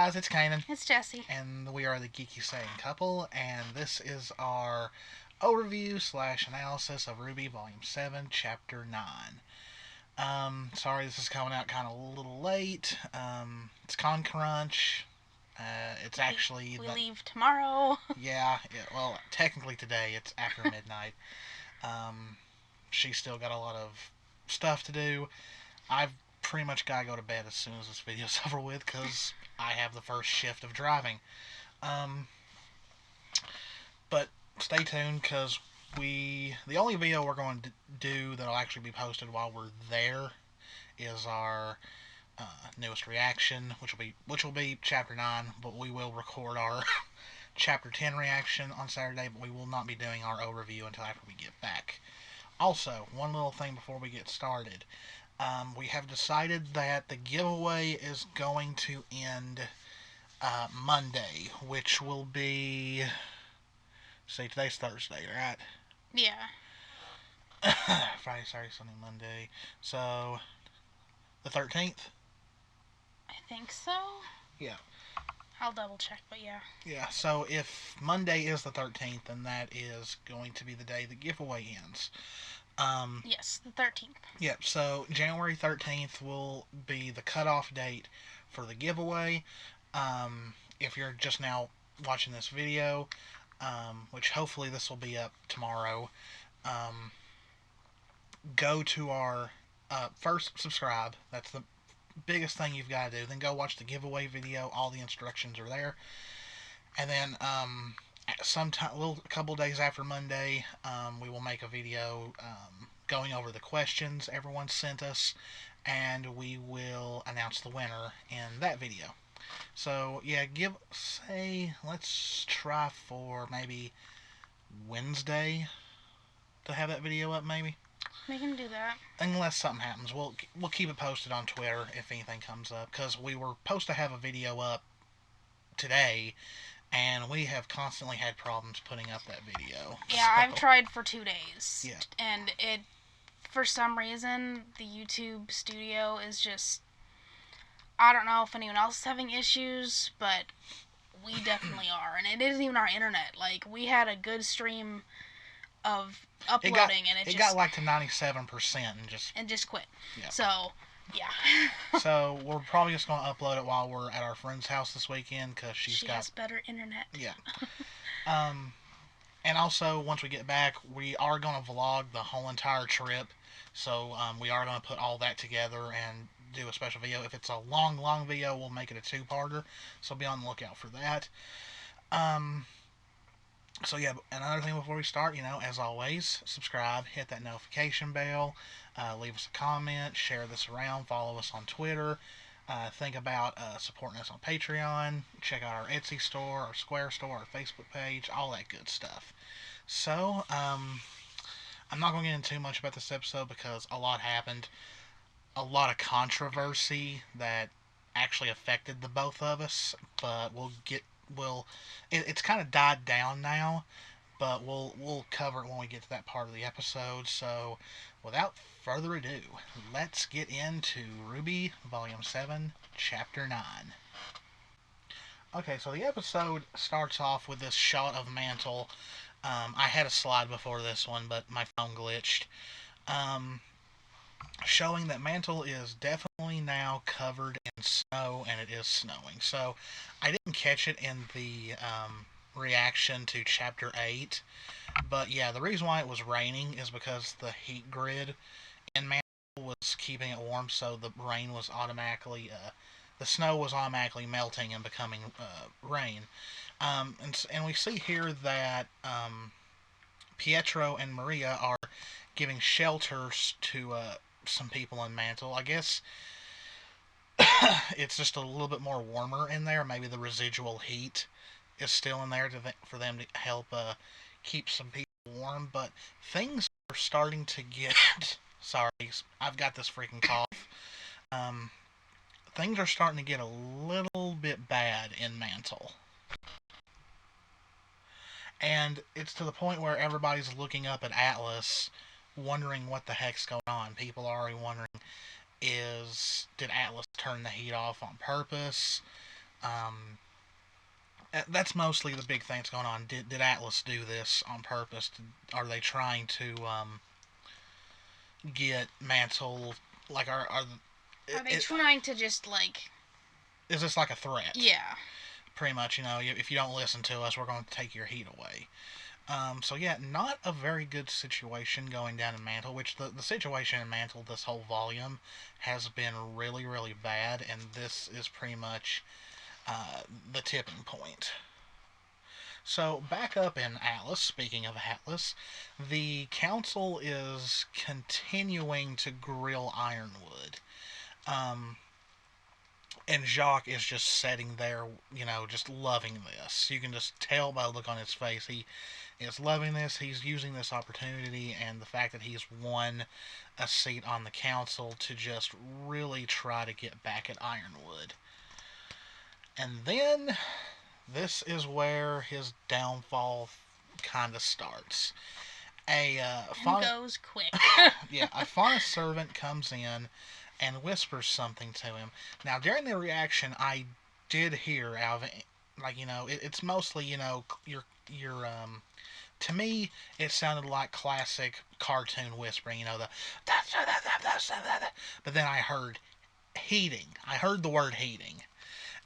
guys, it's Kanan. It's Jesse. And we are the Geeky Saying Couple, and this is our overview slash analysis of Rwby Volume 7, Chapter 9. Sorry this is coming out kind of a little late. It's Con Crunch. It's actually... We leave tomorrow. Yeah, well, technically today, it's after midnight. She's still got a lot of stuff to do. I've pretty much got to go to bed as soon as this video's over with, because I have the first shift of driving. But stay tuned, because the only video we're going to do that'll actually be posted while we're there is our newest reaction, which will be Chapter 9, but we will record our Chapter 10 reaction on Saturday, but we will not be doing our overview until after we get back. Also, one little thing before we get started. We have decided that the giveaway is going to end Monday, which will be... See, today's Thursday, right? Yeah. Friday, Saturday, Sunday, Monday. So, the 13th? I think so. Yeah. I'll double check, but yeah. Yeah, so if Monday is the 13th, then that is going to be the day the giveaway ends. Yes, the 13th. Yep, so January 13th will be the cutoff date for the giveaway. If you're just now watching this video, which hopefully this will be up tomorrow, go to our... first, subscribe. That's the biggest thing you've got to do. Then go watch the giveaway video. All the instructions are there. And then a couple days after Monday, we will make a video going over the questions everyone sent us, and we will announce the winner in that video. So yeah, let's try for maybe Wednesday to have that video up, maybe. We can do that. Unless something happens, we'll keep it posted on Twitter if anything comes up, because we were supposed to have a video up today, and we have constantly had problems putting up that video. Yeah, so. I've tried for 2 days. Yeah. And for some reason, the YouTube studio is just... I don't know if anyone else is having issues, but we definitely are. And it isn't even our internet. Like, we had a good stream of uploading, and it got like to 97% and just quit. Yeah. So, yeah. So we're probably just going to upload it while we're at our friend's house this weekend, because she has better internet. Yeah. And also, once we get back, we are going to vlog the whole entire trip. So we are going to put all that together and do a special video. If it's a long video, we'll make it a 2-parter. So be on the lookout for that. So yeah, another thing before we start, as always, subscribe, hit that notification bell, leave us a comment, share this around, follow us on Twitter, think about supporting us on Patreon, check out our Etsy store, our Square store, our Facebook page, all that good stuff. So, I'm not going to get into too much about this episode because a lot happened, a lot of controversy that actually affected the both of us, but it's kind of died down now, but we'll cover it when we get to that part of the episode. So, without further ado, let's get into Rwby Volume 7, Chapter 9. Okay, so the episode starts off with this shot of Mantle. I had a slide before this one, but my phone glitched. Showing that Mantle is definitely now covered in snow, and it is snowing. So, I didn't catch it in the reaction to Chapter 8, but yeah, the reason why it was raining is because the heat grid in Mantle was keeping it warm, so the rain was automatically, the snow was automatically melting and becoming rain. And we see here that Pietro and Maria are giving shelters to some people in Mantle. I guess it's just a little bit more warmer in there. Maybe the residual heat is still in there for them to help keep some people warm. But things are starting to get... Sorry, I've got this freaking cough. Things are starting to get a little bit bad in Mantle. And it's to the point where everybody's looking up at Atlas, wondering what the heck's going on. People are already wondering, did Atlas turn the heat off on purpose? That's mostly the big thing that's going on. Did Atlas do this on purpose? Are they trying to get Mantle? Like, Are they trying to just like? is this like a threat? Yeah. Pretty much, if you don't listen to us, we're going to take your heat away. So yeah, not a very good situation going down in Mantle. Which the situation in Mantle this whole volume has been really really bad, and this is pretty much the tipping point. So, back up in Atlas, speaking of Atlas, the council is continuing to grill Ironwood. Um, and Jacques is just sitting there, just loving this. You can just tell by the look on his face. He is loving this. He's using this opportunity and the fact that he's won a seat on the council to just really try to get back at Ironwood. And then this is where his downfall kind of starts. Goes quick. A Fauna servant comes in and whispers something to him. Now, during the reaction, I did hear out of it, it's mostly, your to me, it sounded like classic cartoon whispering, but then I heard heating. I heard the word heating.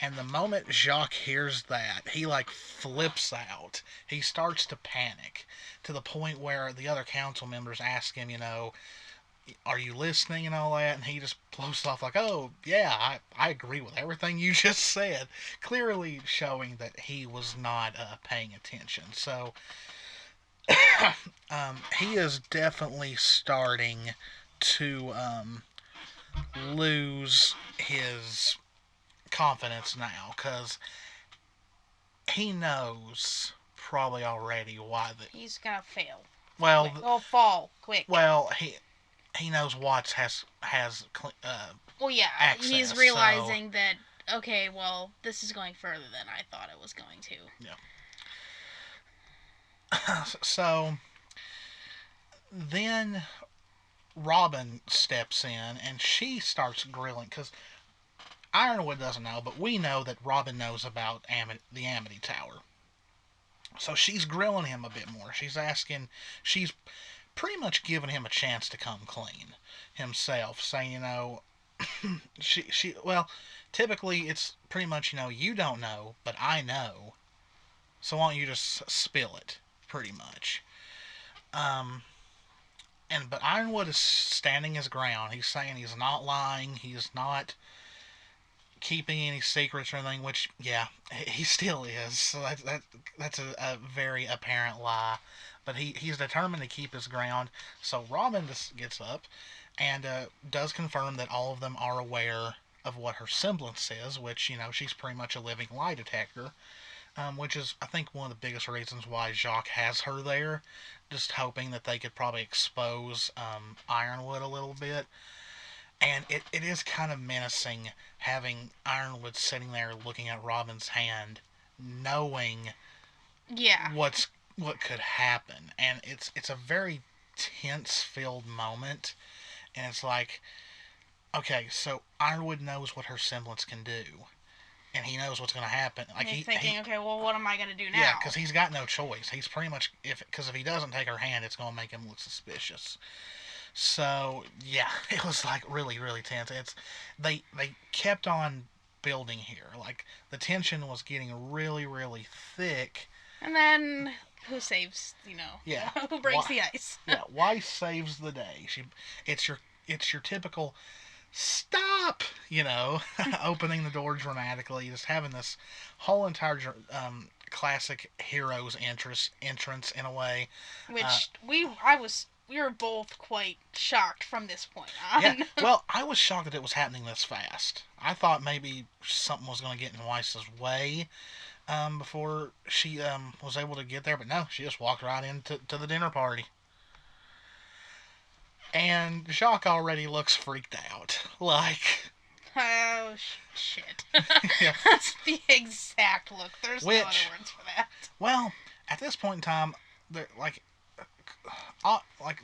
And the moment Jacques hears that, he like flips out. He starts to panic to the point where the other council members ask him, are you listening and all that? And he just blows off like, oh, yeah, I agree with everything you just said. Clearly showing that he was not paying attention. So he is definitely starting to lose his confidence now because he knows probably already why he's gonna fail. Well, he'll fall quick. Well, he knows Watts has well, yeah, access, he's realizing that okay, well, this is going further than I thought it was going to. Yeah. So then Robin steps in and she starts grilling because Ironwood doesn't know, but we know that Robin knows about the Amity Tower. So she's grilling him a bit more. She's pretty much giving him a chance to come clean himself, saying, well, typically it's pretty much, you don't know, but I know. So why don't you just spill it, pretty much. But Ironwood is standing his ground. He's saying he's not lying. He's not keeping any secrets or anything, which, yeah, he still is. So that's a very apparent lie. But he's determined to keep his ground. So Robin just gets up and does confirm that all of them are aware of what her semblance is, which, she's pretty much a living lie detector. Which is, I think, one of the biggest reasons why Jacques has her there, just hoping that they could probably expose Ironwood a little bit. And it is kind of menacing having Ironwood sitting there looking at Robin's hand, knowing what could happen. And it's a very tense-filled moment. And it's like, okay, so Ironwood knows what her semblance can do. And he knows what's going to happen. Like he's thinking, okay, well, what am I going to do now? Yeah, because he's got no choice. He's pretty much because if he doesn't take her hand, it's going to make him look suspicious. So yeah, it was like really really tense. They kept on building here. Like the tension was getting really really thick. And then who saves? Yeah, who breaks the ice? Yeah, Weiss saves the day. It's your typical. Stop! Opening the door dramatically, just having this whole entire classic hero's entrance in a way. Which we were both quite shocked from this point on. Yeah, well, I was shocked that it was happening this fast. I thought maybe something was going to get in Weiss's way before she was able to get there, but no, she just walked right into the dinner party. And Jacques already looks freaked out. Like... Oh, shit. Yeah. That's the exact look. There's no other words for that. Well, at this point in time,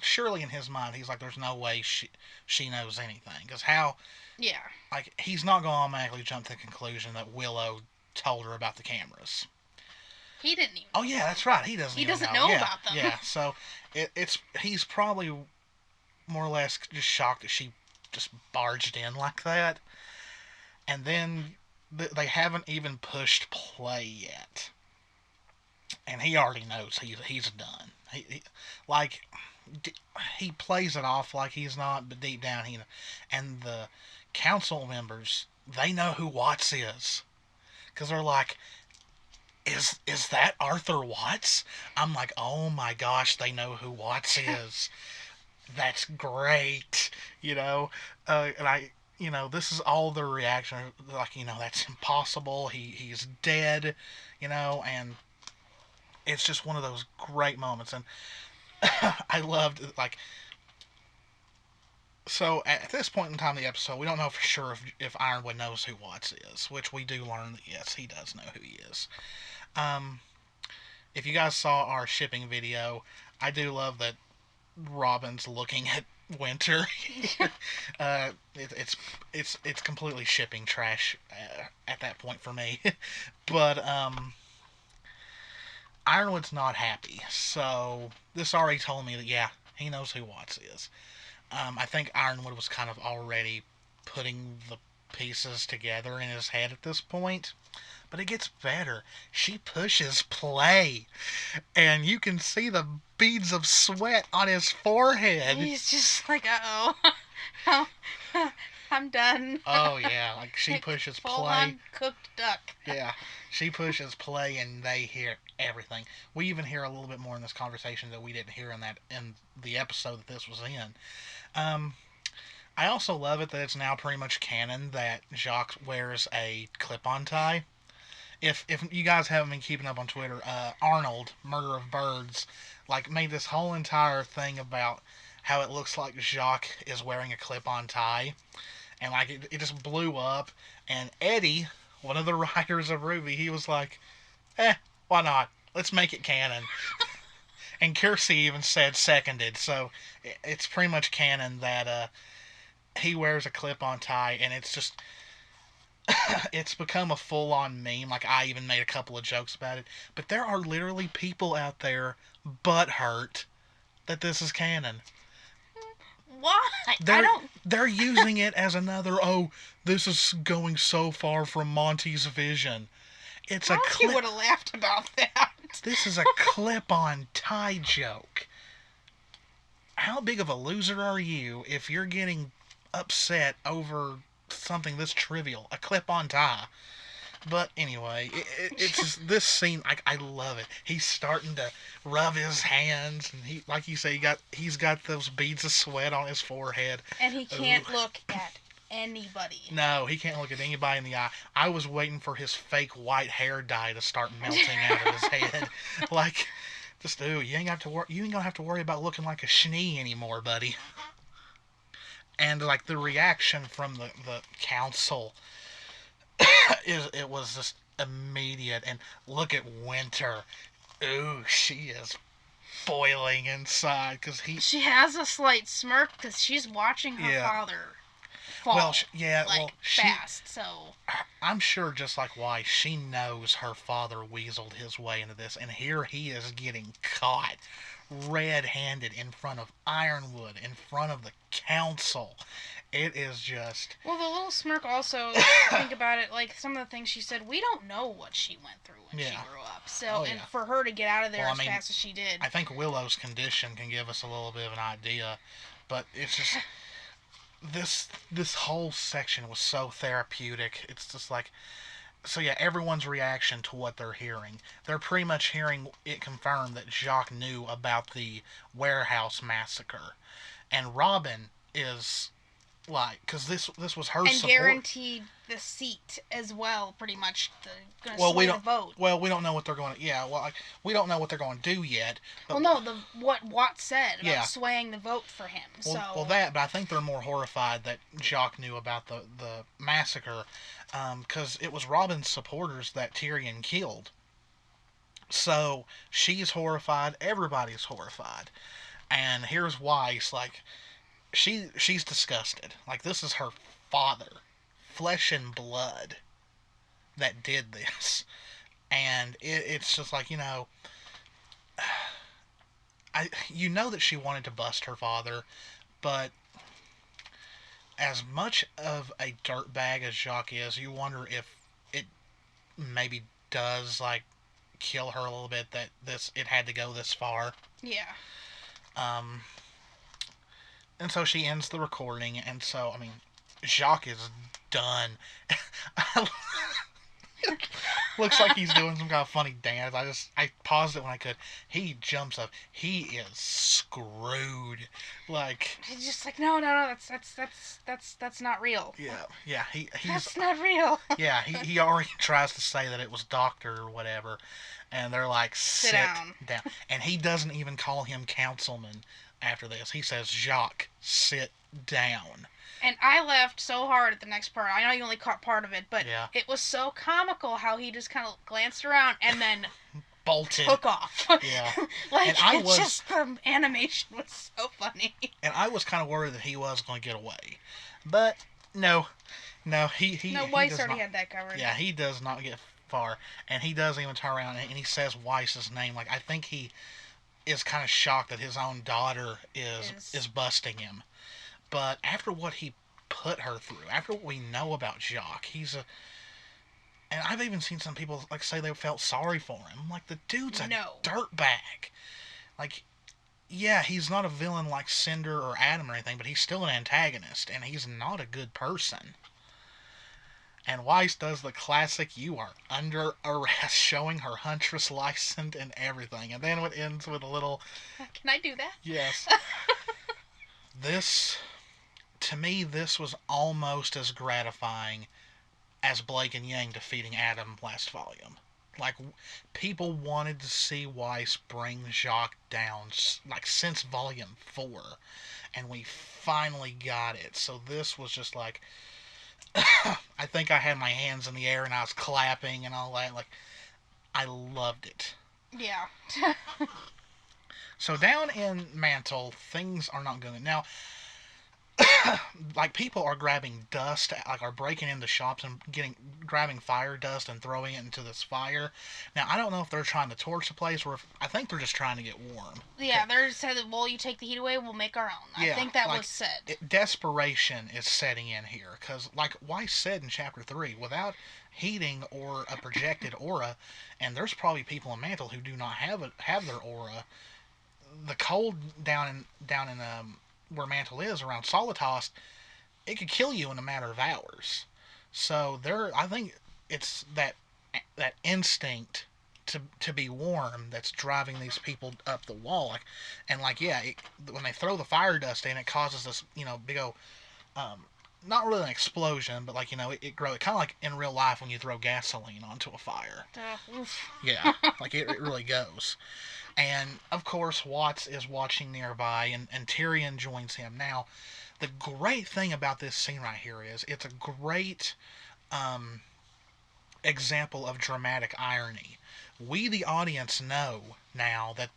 surely in his mind, he's like, there's no way she knows anything. Because how... Yeah. Like, he's not going to automatically jump to the conclusion that Willow told her about the cameras. He didn't even. Oh yeah, that's right. He doesn't. He even doesn't know know yeah, about them. Yeah. So he's probably more or less just shocked that she just barged in like that, and then they haven't even pushed play yet, and he already knows he's done. Like he plays it off like he's not, but deep down he. And the council members, they know who Watts is, because they're like, is that Arthur Watts? I'm like, oh my gosh, they know who Watts is. That's great, you know. And this is all their reaction. Like, that's impossible. He's dead, and it's just one of those great moments. And I loved like. So at this point in time in the episode, we don't know for sure if Ironwood knows who Watts is, which we do learn that yes, he does know who he is. Um, if you guys saw our shipping video, I do love that Robin's looking at Winter. It's completely shipping trash at that point for me. But Ironwood's not happy, so this already told me that yeah, he knows who Watts is. I think Ironwood was kind of already putting the pieces together in his head at this point. But it gets better. She pushes play, and you can see the beads of sweat on his forehead. He's just like, uh-oh. I'm done. Oh, yeah. Like, she pushes play. Full on cooked duck. Yeah. She pushes play, and they hear everything. We even hear a little bit more in this conversation that we didn't hear in the episode that this was in. I also love it that it's now pretty much canon that Jacques wears a clip-on tie. If you guys haven't been keeping up on Twitter, Arnold, Murder of Birds, like made this whole entire thing about how it looks like Jacques is wearing a clip-on tie, and like it just blew up. And Eddie, one of the writers of Rwby, he was like, why not? Let's make it canon. And Kiersey even said seconded, so it's pretty much canon that he wears a clip-on tie, and it's just it's become a full-on meme. Like, I even made a couple of jokes about it. But there are literally people out there butthurt that this is canon. Why? They're using it as another, this is going so far from Monty's vision. It's Monty would have laughed about that. This is a clip-on tie joke. How big of a loser are you if you're getting upset over something this trivial, a clip-on tie? But anyway, it's just this scene. I love it. He's starting to rub his hands, and he, like you say, he's got those beads of sweat on his forehead, and he can't look at anybody. No, he can't look at anybody in the eye. I was waiting for his fake white hair dye to start melting out of his head. Like, just you ain't gonna have to worry about looking like a schnee anymore, buddy. And like the reaction from the council it was just immediate. And look at Winter. Ooh, she is boiling inside because she has a slight smirk because she's watching her father fall. Fast. So I'm sure, just like why she knows her father weaseled his way into this, and here he is getting caught red-handed in front of Ironwood, in front of the council. It is just... Well, the little smirk also, think about it, like some of the things she said, we don't know what she went through when she grew up. So, and for her to get out of there fast as she did. I think Willow's condition can give us a little bit of an idea, but it's just... This whole section was so therapeutic. It's just like... So yeah, everyone's reaction to what they're hearing. They're pretty much hearing it confirmed that Jacques knew about the warehouse massacre. And Robin is... like, because this was her support. And guaranteed the seat as well, pretty much. Sway the vote. Well, we don't know what they're going to... Yeah, well, we don't know what they're going to do yet. But what Watt said about swaying the vote for him. Well, but I think they're more horrified that Jacques knew about the massacre, because it was Robin's supporters that Tyrion killed. So, she's horrified, everybody's horrified. And here's why. It's like... She's disgusted. Like, this is her father. Flesh and blood. that did this. And it's just like, you know that she wanted to bust her father, but as much of a dirtbag as Jacques is, you wonder if it maybe does like kill her a little bit that it had to go this far. Yeah. Um, and so she ends the recording, and so I mean, Jacques is done. Looks like he's doing some kind of funny dance. I paused it when I could. He jumps up. He is screwed. Like He's just like, no, that's not real. yeah. He's That's not real. yeah. He already tries to say that it was doctor or whatever, and they're like, sit down. And he doesn't even call him councilman after this. He says, Jacques, sit down. And I laughed so hard at the next part. I know you only caught part of it, but yeah. It was so comical how he just kind of glanced around and then bolted, took off. Yeah. Like, and just the animation was so funny. And I was kind of worried that he was going to get away, but no, he. No, Weiss already had that covered. Yeah, he does not get far, and he doesn't even turn around and he says Weiss's name. Like, I think he is kind of shocked that his own daughter is busting him. But after what he put her through, after what we know about Jacques, and I've even seen some people like say they felt sorry for him. Like, the dude's a dirtbag. Like, yeah, he's not a villain like Cinder or Adam or anything, but he's still an antagonist, and he's not a good person. And Weiss does the classic, you are under arrest, showing her huntress license and everything. And then it ends with a little... Can I do that? Yes. To me, this was almost as gratifying as Blake and Yang defeating Adam last volume. Like, people wanted to see Weiss bring Jacques down, like, since volume 4. And we finally got it. So this was just like... I think I had my hands in the air and I was clapping and all that. Like, I loved it. Yeah. So down in Mantle, things are not good. Now, like, people are grabbing dust, like, are breaking into shops and grabbing fire dust and throwing it into this fire. Now, I don't know if they're trying to torch the place or if, I think they're just trying to get warm. Yeah, they're said, well, you take the heat away, we'll make our own. I think that was said. Desperation is setting in here, because, like Weiss said in Chapter 3, without heating or a projected aura, and there's probably people in Mantle who do not have their aura, the cold down in where Mantle is, around Solitas, it could kill you in a matter of hours. So I think it's that instinct to be warm that's driving these people up the wall. When they throw the fire dust in, it causes this, big old, not really an explosion, but it grows. Kind of like in real life when you throw gasoline onto a fire. Yeah, like it really goes. And, of course, Watts is watching nearby, and Tyrion joins him. Now, the great thing about this scene right here is it's a great example of dramatic irony. We, the audience, know now that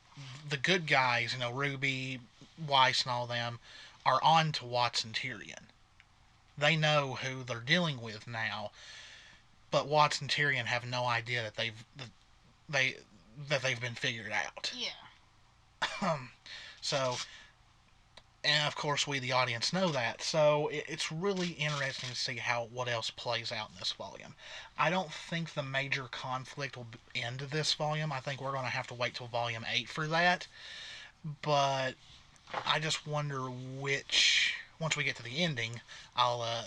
the good guys, Rwby, Weiss, and all them, are on to Watts and Tyrion. They know who they're dealing with now, but Watts and Tyrion have no idea that they've been figured out. Yeah. And of course we, the audience, know that. So it's really interesting to see what else plays out in this volume. I don't think the major conflict will end this volume. I think we're going to have to wait till volume 8 for that. But I just wonder once we get to the ending, I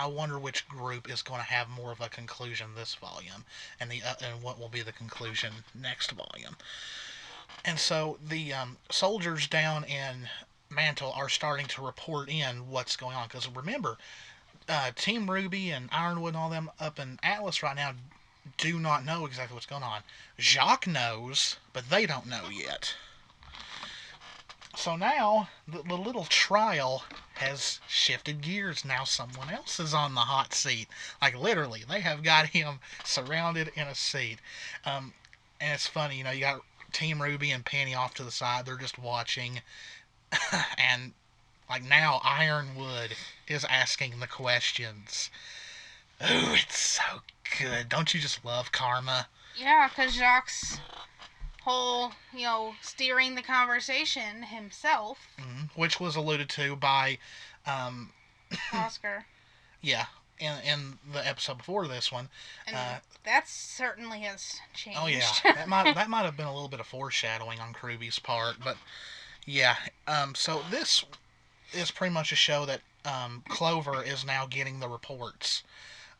wonder which group is going to have more of a conclusion this volume, and what will be the conclusion next volume. And so the soldiers down in Mantle are starting to report in what's going on. Because remember, Team Rwby and Ironwood and all them up in Atlas right now do not know exactly what's going on. Jacques knows, but they don't know yet. So now, the little trial has shifted gears. Now someone else is on the hot seat. Like, literally, they have got him surrounded in a seat. And it's funny, you got Team Rwby and Penny off to the side. They're just watching. And, like, now Ironwood is asking the questions. Ooh, it's so good. Don't you just love karma? Yeah, because Jacques' whole, steering the conversation himself, Which was alluded to by, um, Oscar. yeah, in the episode before this one. And that certainly has Oh yeah, changed. that might have been a little bit of foreshadowing on Rwby's part, but yeah. So this is pretty much a show that Clover is now getting the reports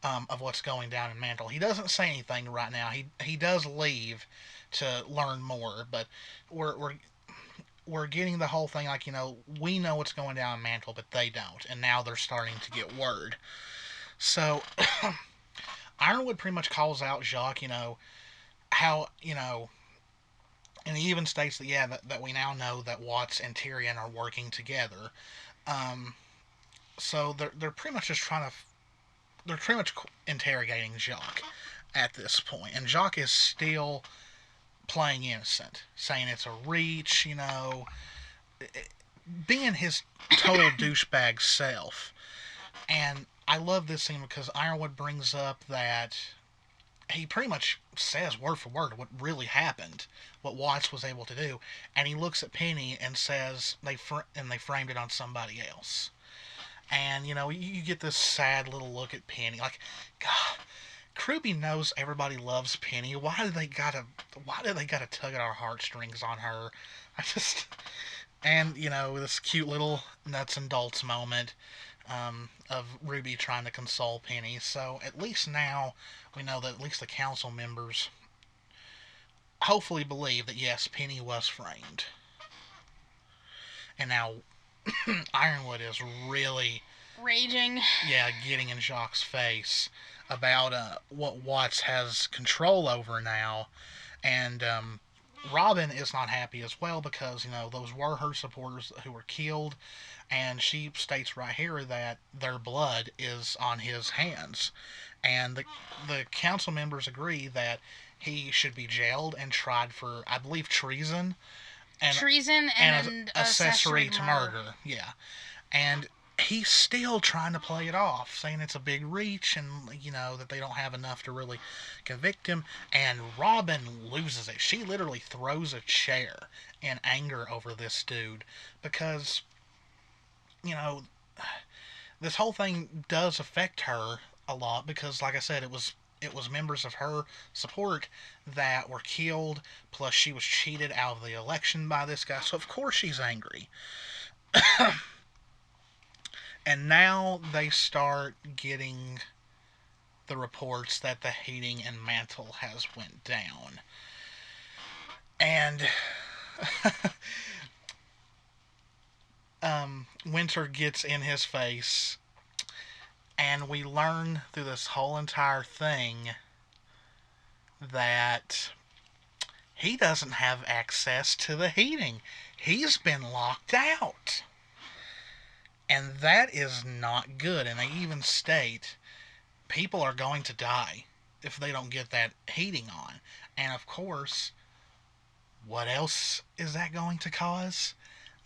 of what's going down in Mantle. He doesn't say anything right now. He does leave to learn more, but we're we're getting the whole thing like we know what's going down in Mantle, but they don't, and now they're starting to get word. So Ironwood pretty much calls out Jacques. How and he even states that that we now know that Watts and Tyrion are working together. Um, so they're pretty much just trying to they're pretty much interrogating Jacques at this point, and Jacques is still playing innocent, saying it's a reach, being his total douchebag self. And I love this scene because Ironwood brings up that he pretty much says word for word what really happened, what Watts was able to do, and he looks at Penny and says they framed it on somebody else. And you get this sad little look at Penny, like, God, Rwby knows everybody loves Penny. Why do they gotta tug at our heartstrings on her? I just and this cute little nuts and bolts moment of Rwby trying to console Penny. So at least now we know that at least the council members hopefully believe that yes, Penny was framed. And now Ironwood is really Raging. getting in Jacques' face about what Watts has control over now, and Robin is not happy as well because those were her supporters who were killed, and she states right here that their blood is on his hands, and the council members agree that he should be jailed and tried for, I believe, treason and accessory to murder. Yeah, and he's still trying to play it off, saying it's a big reach and that they don't have enough to really convict him. And Robin loses it. She literally throws a chair in anger over this dude because you know this whole thing does affect her a lot because, like I said, it was members of her support that were killed. Plus, she was cheated out of the election by this guy, so of course she's angry. And now they start getting the reports that the heating in Mantle has went down. And Winter gets in his face, and we learn through this whole entire thing that he doesn't have access to the heating. He's been locked out. And that is not good. And they even state people are going to die if they don't get that heating on. And of course, what else is that going to cause?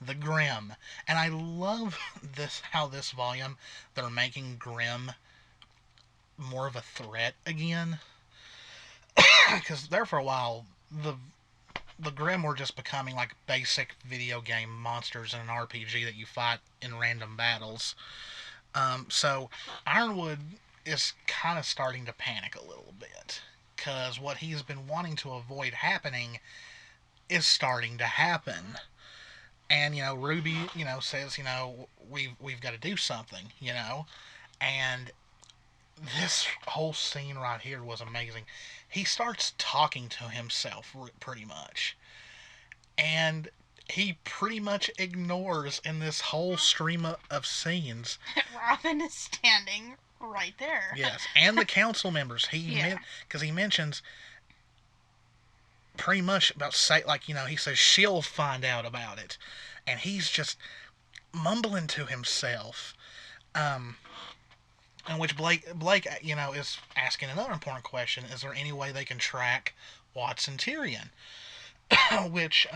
The Grim. And I love how this volume they're making Grim more of a threat again. Because there for a while, the Grim were just becoming like basic video game monsters in an RPG that you fight in random battles. So Ironwood is kind of starting to panic a little bit because what he's been wanting to avoid happening is starting to happen. And Rwby, says, we've got to do something, and this whole scene right here was amazing. He starts talking to himself pretty much, and he pretty much ignores in this whole stream of scenes. Robin is standing right there. Yes, and the council members. Because he mentions pretty much about he says she'll find out about it, and he's just mumbling to himself. In which Blake, is asking another important question: is there any way they can track Watts and Tyrion? Which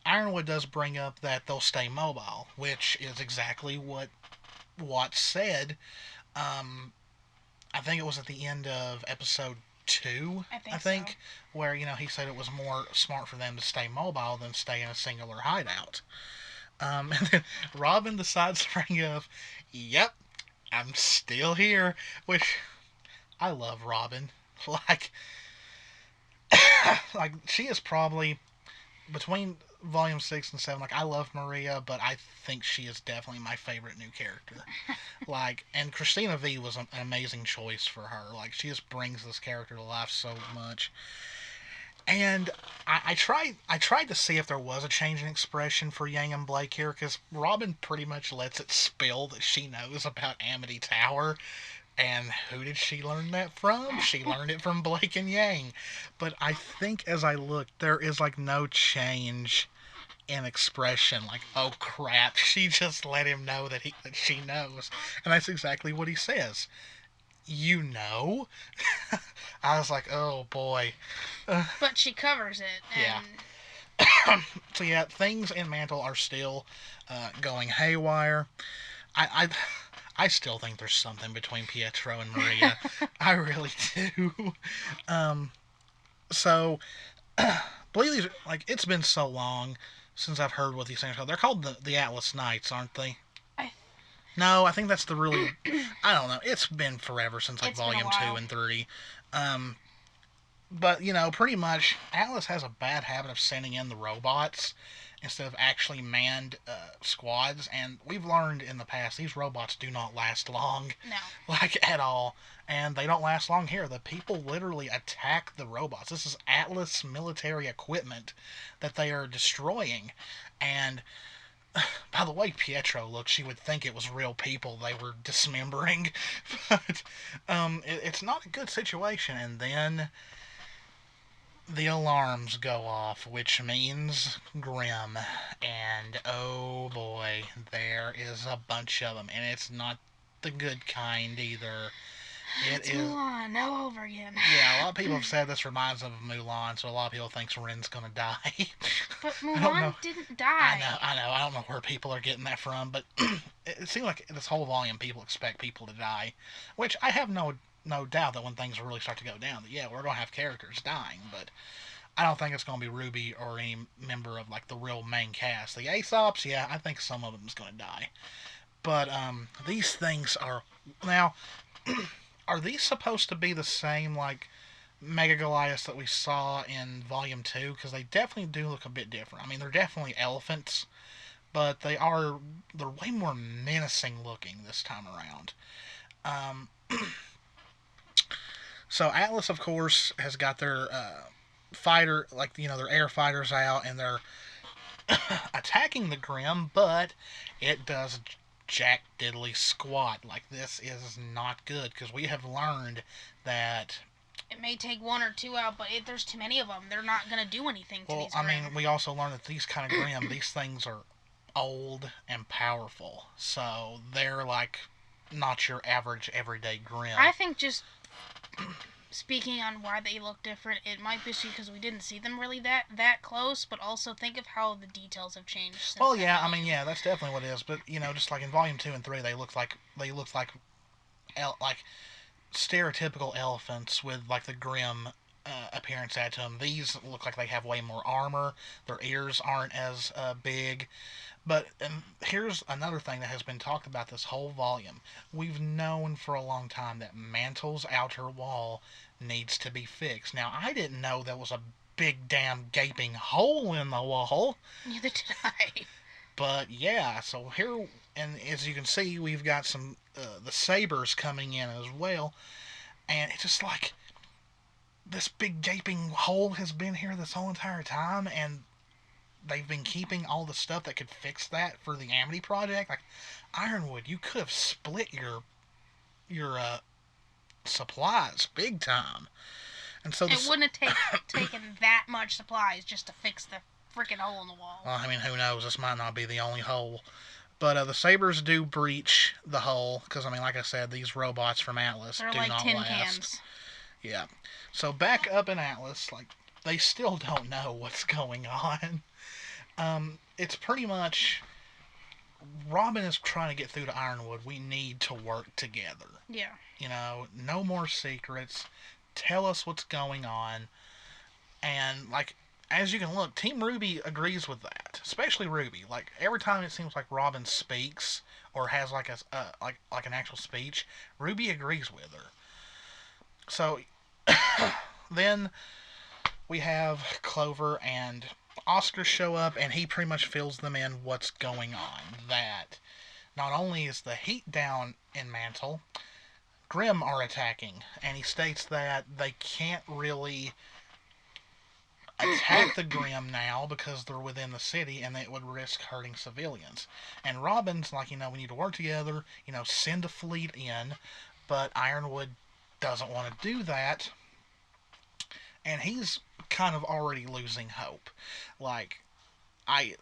Ironwood does bring up that they'll stay mobile, which is exactly what Watts said. I think it was at the end of episode 2, I think so. where, he said it was more smart for them to stay mobile than stay in a singular hideout. And then Robin decides to bring up, yep, I'm still here, which I love Robin. Like, like she is probably between volume 6 and 7. Like, I love Maria, but I think she is definitely my favorite new character. Like, and Christina V was an amazing choice for her. Like, she just brings this character to life so much. And I tried to see if there was a change in expression for Yang and Blake here, because Robin pretty much lets it spill that she knows about Amity Tower. And who did she learn that from? She learned it from Blake and Yang. But I think as I looked, there is like no change in expression. Like, oh crap, she just let him know that she knows, and that's exactly what he says. You know. I was like, oh boy. But she covers it, Yeah. and So yeah, things in Mantle are still going haywire. I I still think there's something between Pietro and Maria. I really do. Um, so, believe these, like, it's been so long since I've heard what these things are called. They're called the Atlas Knights, aren't they? I, No, I think that's the really. I don't know. It's been forever since like it's been a Volume 2 while. and 3. Um, but pretty much Atlas has a bad habit of sending in the robots instead of actually manned squads, and we've learned in the past these robots do not last long, No. like at all, and they don't last long here. The people literally attack the robots. This is Atlas military equipment that they are destroying, and by the way Pietro looks, you would think it was real people they were dismembering, but it's not a good situation. And then the alarms go off, which means Grim. And oh boy, there is a bunch of them, and it's not the good kind either. It's Mulan, all over again. Yeah, a lot of people have said this reminds them of Mulan, so a lot of people think Ren's gonna die. But I don't know. Mulan didn't die. I know. I don't know where people are getting that from, but it seems like this whole volume people expect people to die, which I have no doubt that when things really start to go down, that yeah, we're gonna have characters dying, but I don't think it's gonna be Rwby or any member of like the real main cast. The Aesops, yeah, I think some of them's gonna die, but these things are now. Are these supposed to be the same like Mega Goliaths that we saw in Volume 2? Because they definitely do look a bit different. I mean, they're definitely elephants, but they're way more menacing looking this time around. Um, so Atlas, of course, has got their fighter, like their air fighters out, and they're attacking the Grim, but it does jack diddly squat. Like, this is not good because we have learned that. It may take one or two out, but if there's too many of them, they're not gonna do anything to these. I mean, we also learned that these kind of Grim, these things are old and powerful, so they're like not your average everyday Grim. I think just speaking on why they look different, it might be because we didn't see them really that close, but also think of how the details have changed. Since well, yeah, I mean, yeah, that's definitely what it is. But just like in Volume 2 and 3, they look like like stereotypical elephants with like the Grim appearance added to them. These look like they have way more armor. Their ears aren't as big. But here's another thing that has been talked about this whole volume. We've known for a long time that Mantle's outer wall needs to be fixed. Now, I didn't know there was a big damn gaping hole in the wall. Neither did I. But yeah, so here, and as you can see, we've got some the sabers coming in as well, and it's just like this big gaping hole has been here this whole entire time, and they've been keeping all the stuff that could fix that for the Amity project. Like, Ironwood, you could have split your supplies big time, and so it wouldn't have taken that much supplies just to fix the freaking hole in the wall. Well, I mean, who knows? This might not be the only hole. But the sabers do breach the hole because, I mean, like I said, these robots from Atlas They're do like not tin last. cans. Yeah. So back up in Atlas, like, they still don't know what's going on. It's pretty much Robin is trying to get through to Ironwood. We need to work together. Yeah. No more secrets. Tell us what's going on. And, like, as you can look, Team Rwby agrees with that, especially Rwby. Like, every time it seems like Robin speaks or has like like an actual speech, Rwby agrees with her. So then we have Clover and Oscar show up, and he pretty much fills them in what's going on. That not only is the heat down in Mantle, Grimm are attacking, and he states that they can't really attack the Grimm now because they're within the city and it would risk hurting civilians. And Robin's like, we need to work together, send a fleet in, but Ironwood doesn't want to do that, and he's kind of already losing hope. Like, I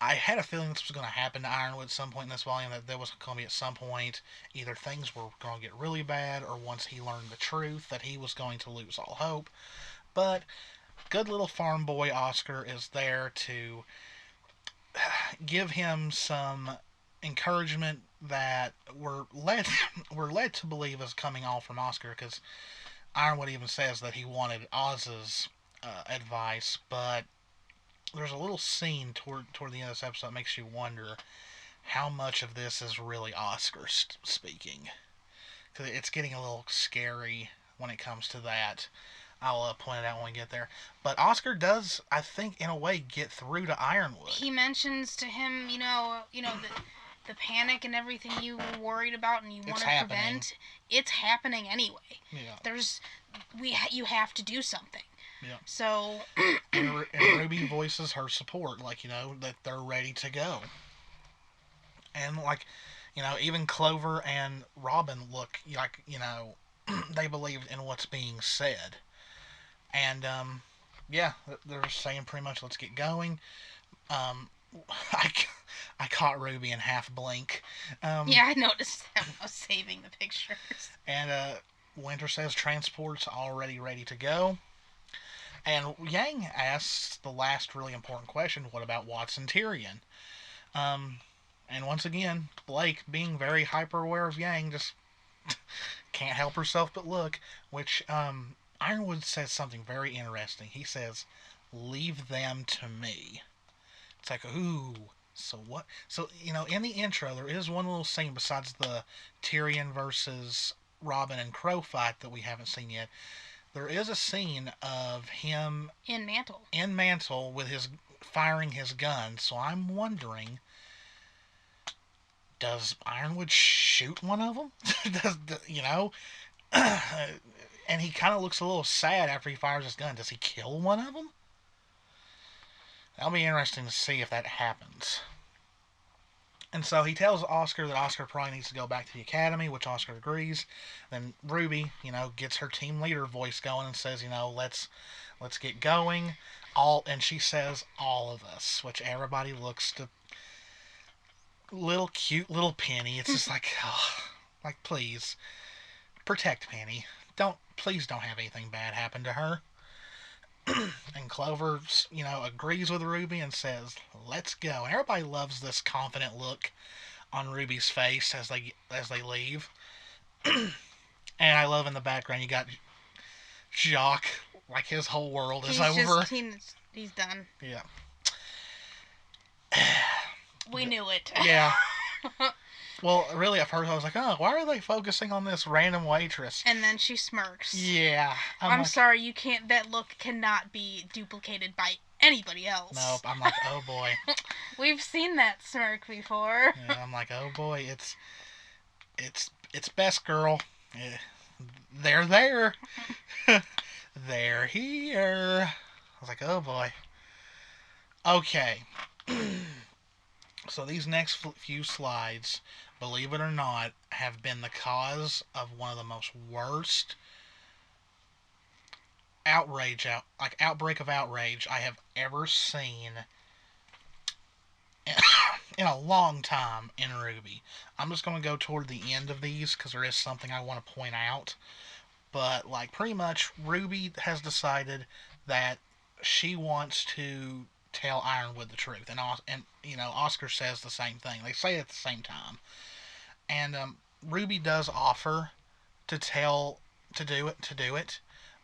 I had a feeling this was going to happen to Ironwood at some point in this volume, that there was going to be at some point either things were going to get really bad, or once he learned the truth that he was going to lose all hope. But good little farm boy Oscar is there to give him some encouragement that we're led to believe is coming all from Oscar, because Ironwood even says that he wanted Oz's advice, but there's a little scene toward the end of this episode that makes you wonder how much of this is really Oscar speaking, because it's getting a little scary when it comes to that. I'll point it out when we get there. But Oscar does, I think, in a way, get through to Ironwood. He mentions to him, the panic and everything you were worried about and you want to prevent. It's happening anyway. Yeah. You have to do something. Yeah. So. and Rwby voices her support, that they're ready to go. And, even Clover and Robin look like, they believed in what's being said. And, yeah, they're saying pretty much, let's get going. I caught Rwby in half blink. Yeah, I noticed that when I was saving the pictures. And Winter says transport's already ready to go. And Yang asks the last really important question, what about Watson Tyrion? And once again, Blake, being very hyper aware of Yang, just can't help herself but look, which Ironwood says something very interesting. He says, leave them to me. It's like, ooh, so what? So, in the intro, there is one little scene besides the Tyrion versus Robin and Crow fight that we haven't seen yet. There is a scene of him in Mantle with his firing his gun. So I'm wondering, does Ironwood shoot one of them? And he kind of looks a little sad after he fires his gun. Does he kill one of them? That'll be interesting to see if that happens. And so he tells Oscar that Oscar probably needs to go back to the academy, which Oscar agrees. Then Rwby, gets her team leader voice going and says, let's get going. And she says, all of us, which everybody looks to cute little Penny. It's just like, oh, please protect Penny. Please don't have anything bad happen to her. And Clover, agrees with Rwby and says, let's go. And everybody loves this confident look on Ruby's face as they leave. And I love in the background, you got Jock, like his whole world is over. He's done. Yeah. We knew it. Yeah. Well, really, at first I was like, oh, why are they focusing on this random waitress? And then she smirks. Yeah. I'm sorry, you can't. That look cannot be duplicated by anybody else. Nope. I'm like, oh boy. We've seen that smirk before. Yeah, I'm like, oh boy, it's best girl. They're there. They're here. I was like, oh boy. Okay. So these next few slides, believe it or not, have been the cause of one of the most worst outbreak of outrage I have ever seen in a long time in Rwby. I'm just going to go toward the end of these because there is something I want to point out. But, pretty much, Rwby has decided that she wants to tell Ironwood the truth, and Oscar says the same thing. They say it at the same time, and Rwby does offer to do it,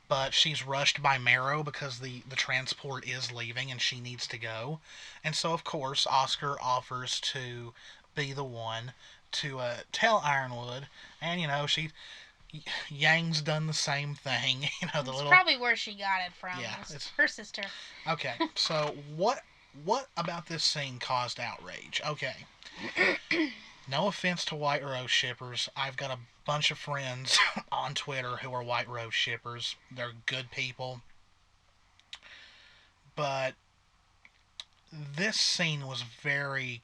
but she's rushed by Marrow because the transport is leaving and she needs to go, and so of course Oscar offers to be the one to tell Ironwood, and she Yang's done the same thing. The It's little probably where she got it from. yeah. It's her sister. Okay. So what about this scene caused outrage? Okay. No offense to White Rose shippers. I've got a bunch of friends on Twitter who are White Rose shippers. They're good people. But this scene was very,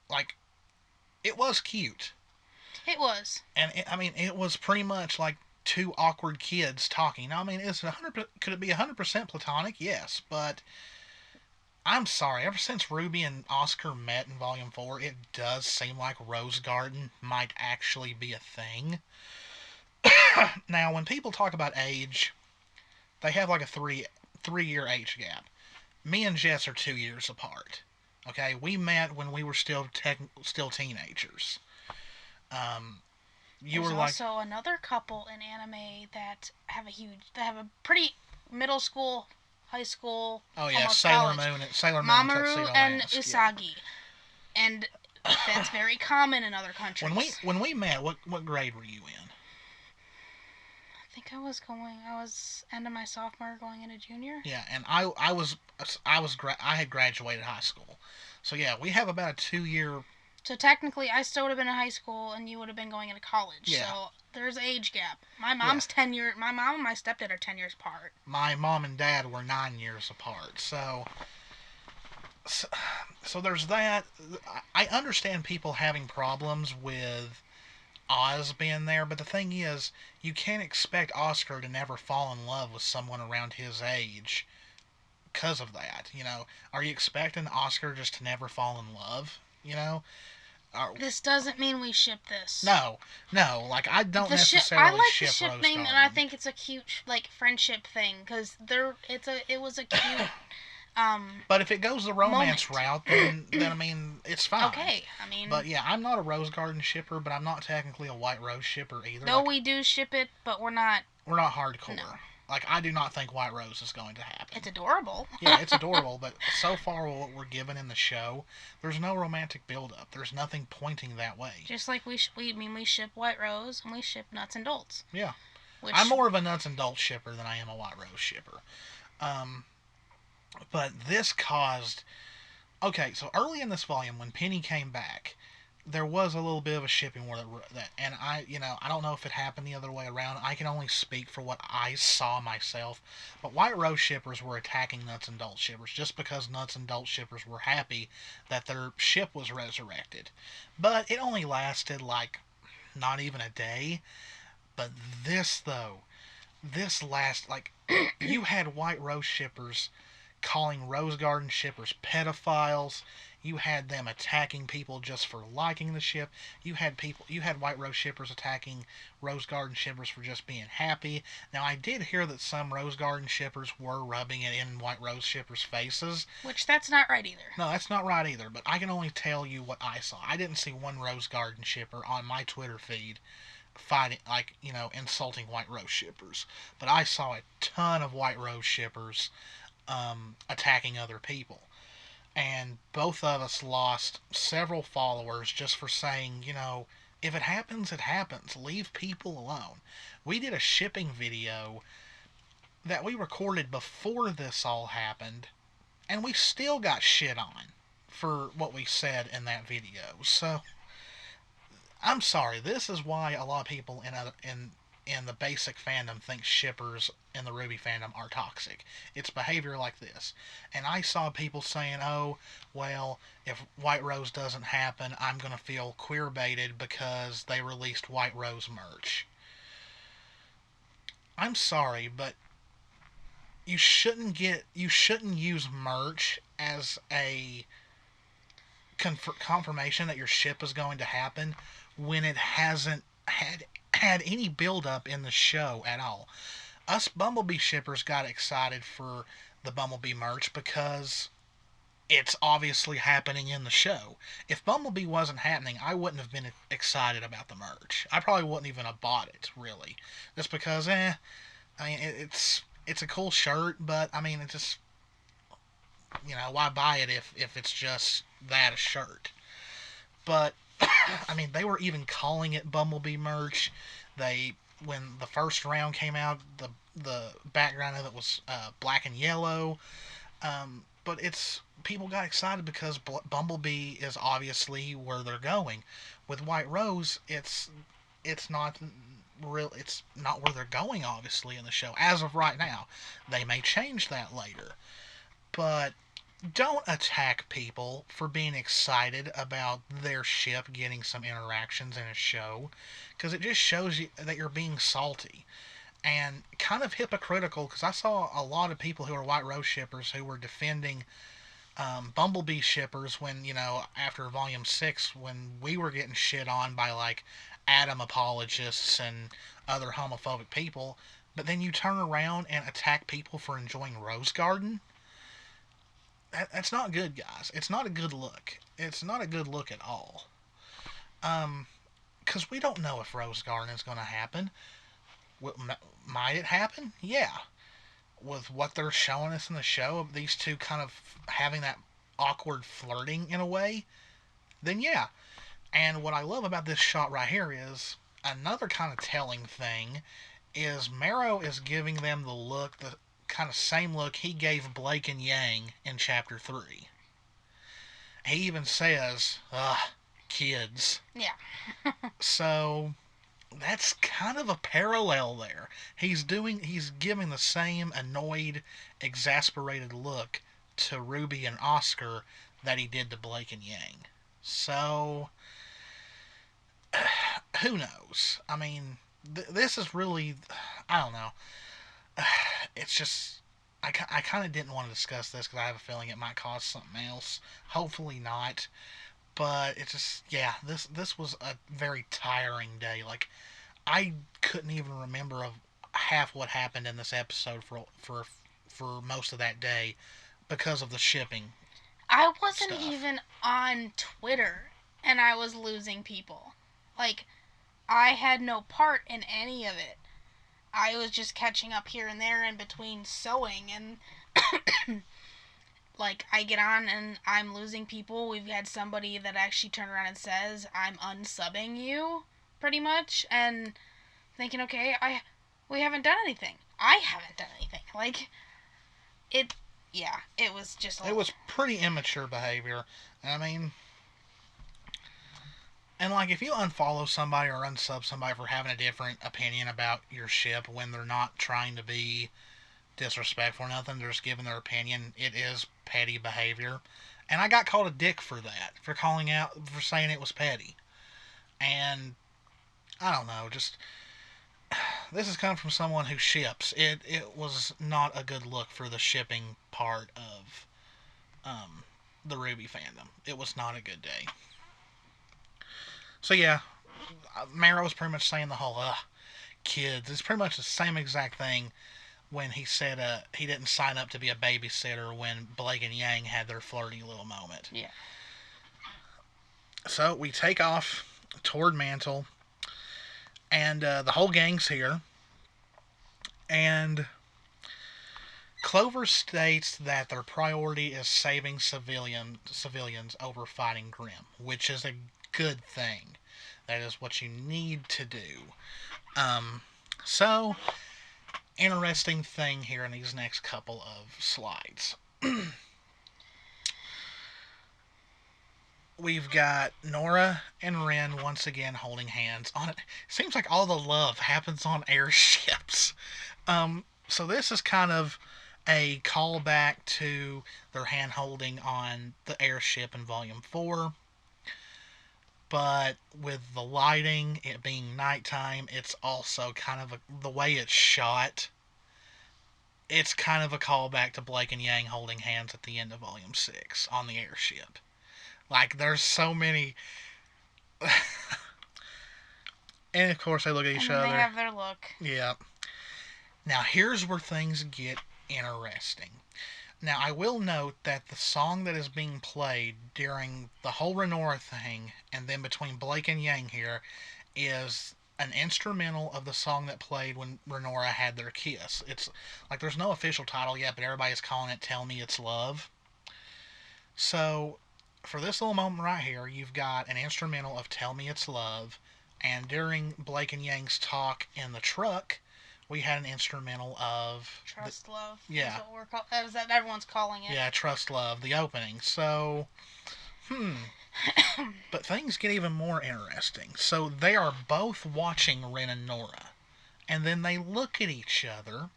like, it was cute. It was. And it was pretty much like two awkward kids talking. Now, could it be 100% platonic? Yes, but I'm sorry. Ever since Rwby and Oscar met in Volume 4, it does seem like Rose Garden might actually be a thing. Now, when people talk about age, they have like a three-year age gap. Me and Jess are 2 years apart. Okay, we met when we were still teenagers. You There's were like, also another couple in anime that have a pretty middle school, high school, oh yeah, almost Sailor college. Moon, Sailor Moon, Mamoru Tuxedo and Mask. Usagi, and that's very common in other countries. When we met, what grade were you in? I think I was end of my sophomore going into junior. Yeah, and I had graduated high school, so yeah, we have about a 2 year. So technically, I still would have been in high school, and you would have been going into college. Yeah. So there's age gap. My mom's 10 years. My mom and my stepdad are 10 years apart. My mom and dad were 9 years apart, so there's that. I understand people having problems with Oz being there, but the thing is, you can't expect Oscar to never fall in love with someone around his age because of that. Are you expecting Oscar just to never fall in love? This doesn't mean we ship this. No. Like, I don't necessarily I like ship the ship Rose name, Garden. and I think it's a cute friendship thing because it was a cute. But if it goes the romance moment. route, then it's fine. Okay, But yeah, I'm not a Rose Garden shipper, but I'm not technically a White Rose shipper either. Though we do ship it, but we're not. We're not hardcore. No. Like, I do not think White Rose is going to happen. It's adorable. Yeah, it's adorable, but so far what we're given in the show, there's no romantic build-up. There's nothing pointing that way. Just like we ship White Rose and we ship Nuts and Dolts. Yeah. I'm more of a Nuts and Dolts shipper than I am a White Rose shipper. But this caused... Okay, so early in this volume, when Penny came back, there was a little bit of a shipping war and I don't know if it happened the other way around. I can only speak for what I saw myself. But White Rose shippers were attacking Nuts and Dolts shippers just because Nuts and Dolts shippers were happy that their ship was resurrected. But it only lasted like not even a day. But this last, like, you had White Rose shippers calling Rose Garden shippers pedophiles. You had them attacking people just for liking the ship. You had White Rose shippers attacking Rose Garden shippers for just being happy. Now, I did hear that some Rose Garden shippers were rubbing it in White Rose shippers' faces. Which, that's not right either. No, that's not right either, but I can only tell you what I saw. I didn't see one Rose Garden shipper on my Twitter feed fighting, insulting White Rose shippers. But I saw a ton of White Rose shippers attacking other people. And both of us lost several followers just for saying, if it happens, it happens. Leave people alone. We did a shipping video that we recorded before this all happened, and we still got shit on for what we said in that video. So, I'm sorry. This is why a lot of people in the basic fandom think shippers in the Rwby fandom are toxic. It's behavior like this. And I saw people saying, oh, well, if White Rose doesn't happen, I'm going to feel queer-baited because they released White Rose merch. I'm sorry, but you shouldn't use merch as a confirmation that your ship is going to happen when it hasn't had any build-up in the show at all. Us Bumblebee shippers got excited for the Bumblebee merch because it's obviously happening in the show. If Bumblebee wasn't happening, I wouldn't have been excited about the merch. I probably wouldn't even have bought it, really. Just because, I mean, it's a cool shirt, but I mean, it just, why buy it if it's just that, a shirt? But I mean, they were even calling it Bumblebee merch. They When the first round came out, the background of it was black and yellow. But it's people got excited because Bumblebee is obviously where they're going. With White Rose, it's not real. It's not where they're going. Obviously, in the show, as of right now, they may change that later. But don't attack people for being excited about their ship getting some interactions in a show, because it just shows you that you're being salty and kind of hypocritical. Because I saw a lot of people who are White Rose shippers who were defending Bumblebee shippers when, after Volume 6, when we were getting shit on by, like, Adam apologists and other homophobic people. But then you turn around and attack people for enjoying Rose Garden. That's not good, guys. It's not a good look. It's not a good look at all. Because we don't know if Rose Garden is going to happen. Might it happen? Yeah. With what they're showing us in the show, of these two kind of having that awkward flirting in a way, then yeah. And what I love about this shot right here is another kind of telling thing is Marrow is giving them the kind of same look he gave Blake and Yang in Chapter 3. He even says, kids. Yeah. So that's kind of a parallel there. He's giving the same annoyed, exasperated look to Rwby and Oscar that he did to Blake and Yang. So who knows? I mean, this is really, I don't know. It's just, I kind of didn't want to discuss this because I have a feeling it might cause something else. Hopefully not. But it's just, yeah, this was a very tiring day. Like, I couldn't even remember of half what happened in this episode for most of that day because of the shipping. I wasn't Stuff. even on Twitter, and I was losing people. Like, I had no part in any of it. I was just catching up here and there in between sewing, and like, I get on and I'm losing people. We've had somebody that actually turned around and says, I'm unsubbing you, pretty much, and thinking, okay, we haven't done anything. I haven't done anything. Like, it was just It was pretty immature behavior. I mean, and like, if you unfollow somebody or unsub somebody for having a different opinion about your ship when they're not trying to be disrespectful or nothing, they're just giving their opinion, it is petty behavior. And I got called a dick for that, for saying it was petty. And I don't know, just this is coming from someone who ships. It was not a good look for the shipping part of the Rwby fandom. It was not a good day. So yeah, Marrow was pretty much saying the whole kids. It's pretty much the same exact thing when he said he didn't sign up to be a babysitter when Blake and Yang had their flirty little moment. Yeah. So we take off toward Mantle, and the whole gang's here. And Clover states that their priority is saving civilians over fighting Grimm, which is a good thing. That is what you need to do. So, interesting thing here in these next couple of slides. We've got Nora and Ren once again holding hands on it. Seems like all the love happens on airships. So this is kind of a callback to their hand holding on the airship in Volume 4. But with the lighting, it being nighttime, it's also kind of the way it's shot. It's kind of a callback to Blake and Yang holding hands at the end of Volume 6 on the airship. Like, there's so many. And of course, they look at each other. They have their look. Yeah. Now, here's where things get interesting. Now, I will note that the song that is being played during the whole Renora thing, and then between Blake and Yang here, is an instrumental of the song that played when Renora had their kiss. It's like there's no official title yet, but everybody's calling it Tell Me It's Love. So, for this little moment right here, you've got an instrumental of Tell Me It's Love, and during Blake and Yang's talk in the truck, we had an instrumental of Trust Love. yeah. Is what we're call- is that everyone's calling it. Yeah, Trust Love, the opening. So, but things get even more interesting. So they are both watching Ren and Nora, and then they look at each other,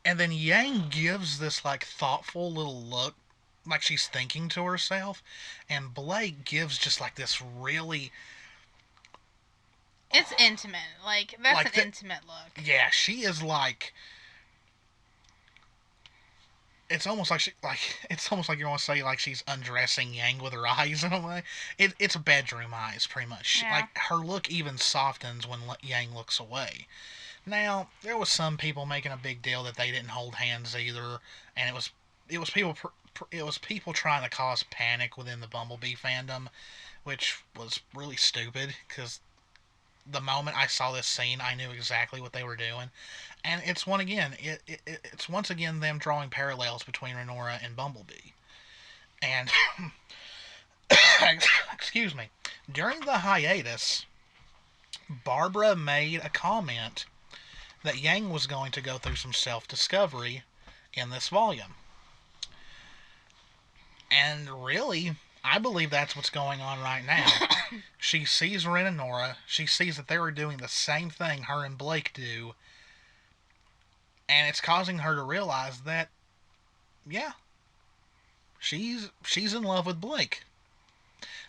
and then Yang gives this like thoughtful little look, like she's thinking to herself, and Blake gives just like this really. It's intimate. Like, that's Like an intimate look. Yeah, she is like. It's almost like it's almost like you want to say like she's undressing Yang with her eyes in a way. It's bedroom eyes pretty much. Yeah. Like her look even softens when Yang looks away. Now there was some people making a big deal that they didn't hold hands either, and it was people trying to cause panic within the Bumblebee fandom, which was really stupid because the moment I saw this scene, I knew exactly what they were doing, and it's once again them drawing parallels between Renora and Bumblebee, and excuse me, during the hiatus, Barbara made a comment that Yang was going to go through some self-discovery in this volume, and really, I believe that's what's going on right now. She sees Ren and Nora. She sees that they were doing the same thing her and Blake do. And it's causing her to realize that, yeah, she's in love with Blake.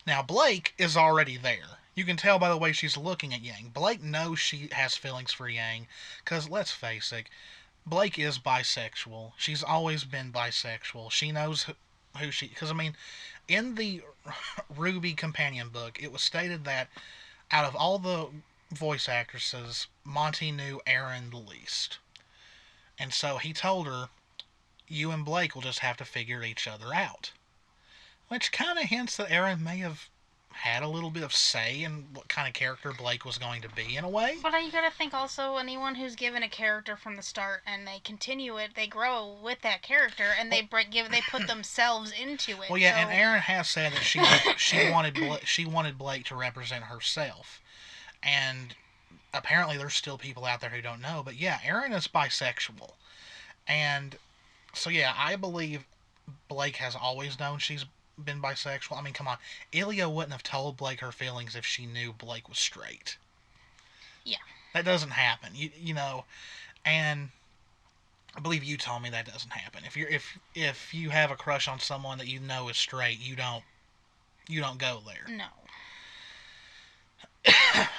Now, Blake is already there. You can tell by the way she's looking at Yang. Blake knows she has feelings for Yang. Because, let's face it, Blake is bisexual. She's always been bisexual. She knows who she... Because, I mean, in the Rwby companion book, it was stated that out of all the voice actresses, Monty knew Erin the least. And so he told her, you and Blake will just have to figure each other out. Which kind of hints that Erin may have had a little bit of say in what kind of character Blake was going to be in a way. But you gotta think also, anyone who's given a character from the start and they continue it, they grow with that character and they put themselves into it. Well, yeah, so... and Erin has said that she wanted Blake to represent herself, and apparently there's still people out there who don't know. But yeah, Erin is bisexual, and so yeah, I believe Blake has always known she's been bisexual. I mean, come on, Ilya wouldn't have told Blake her feelings if she knew Blake was straight. Yeah, that doesn't happen. You know, and I believe you told me that doesn't happen. If you have a crush on someone that you know is straight, you don't go there. No.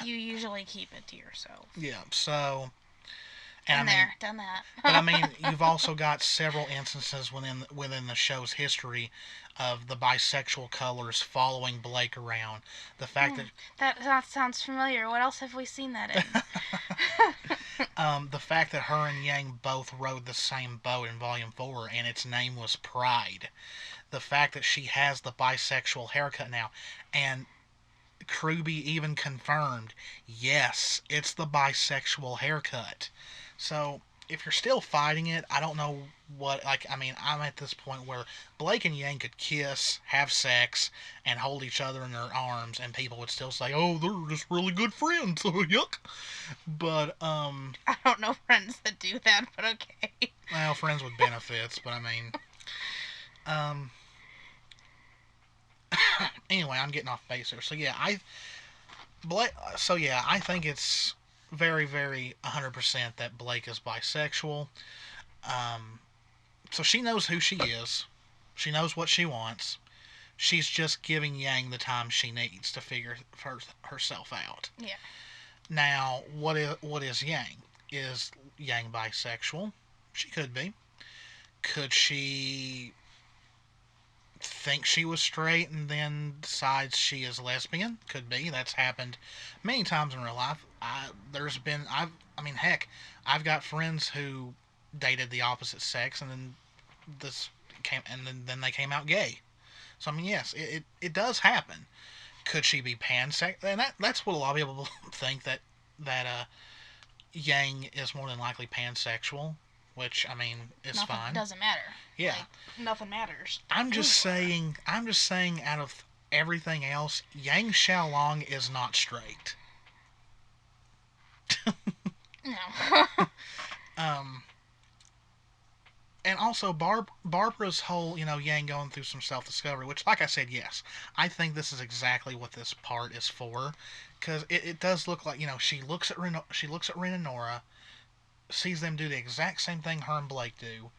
You usually keep it to yourself. Yeah, so... And done that. But I mean, you've also got several instances within the show's history of the bisexual colors following Blake around. The fact that sounds familiar. What else have we seen that in? The fact that her and Yang both rode the same boat in Volume 4, and its name was Pride. The fact that she has the bisexual haircut now, and Rwby even confirmed, yes, it's the bisexual haircut. So, if you're still fighting it, I don't know what, I'm at this point where Blake and Yang could kiss, have sex, and hold each other in their arms, and people would still say, oh, they're just really good friends, yuck. But, I don't know friends that do that, but okay. Well, friends with benefits, but I mean, anyway, I'm getting off base here. So yeah, I think it's very, very 100% that Blake is bisexual. So she knows who she is. She knows what she wants. She's just giving Yang the time she needs to figure herself out. Yeah. Now, what is Yang? Is Yang bisexual? She could be. Could she think she was straight and then decides she is lesbian? Could be. That's happened many times in real life. I've got friends who dated the opposite sex, and then this came, and then they came out gay. So I mean, yes, it does happen. Could she be pansexual? And that's what a lot of people think, that Yang is more than likely pansexual, which I mean is Nothing fine. doesn't matter. Yeah, Like, nothing matters. I'm just saying. I'm just saying. Out of everything else, Yang Xiaolong is not straight. No. Um, and also Barbara's whole, Yang going through some self discovery, which, like I said, yes, I think this is exactly what this part is for, because it does look like, she looks at Ren and Nora, sees them do the exact same thing her and Blake do.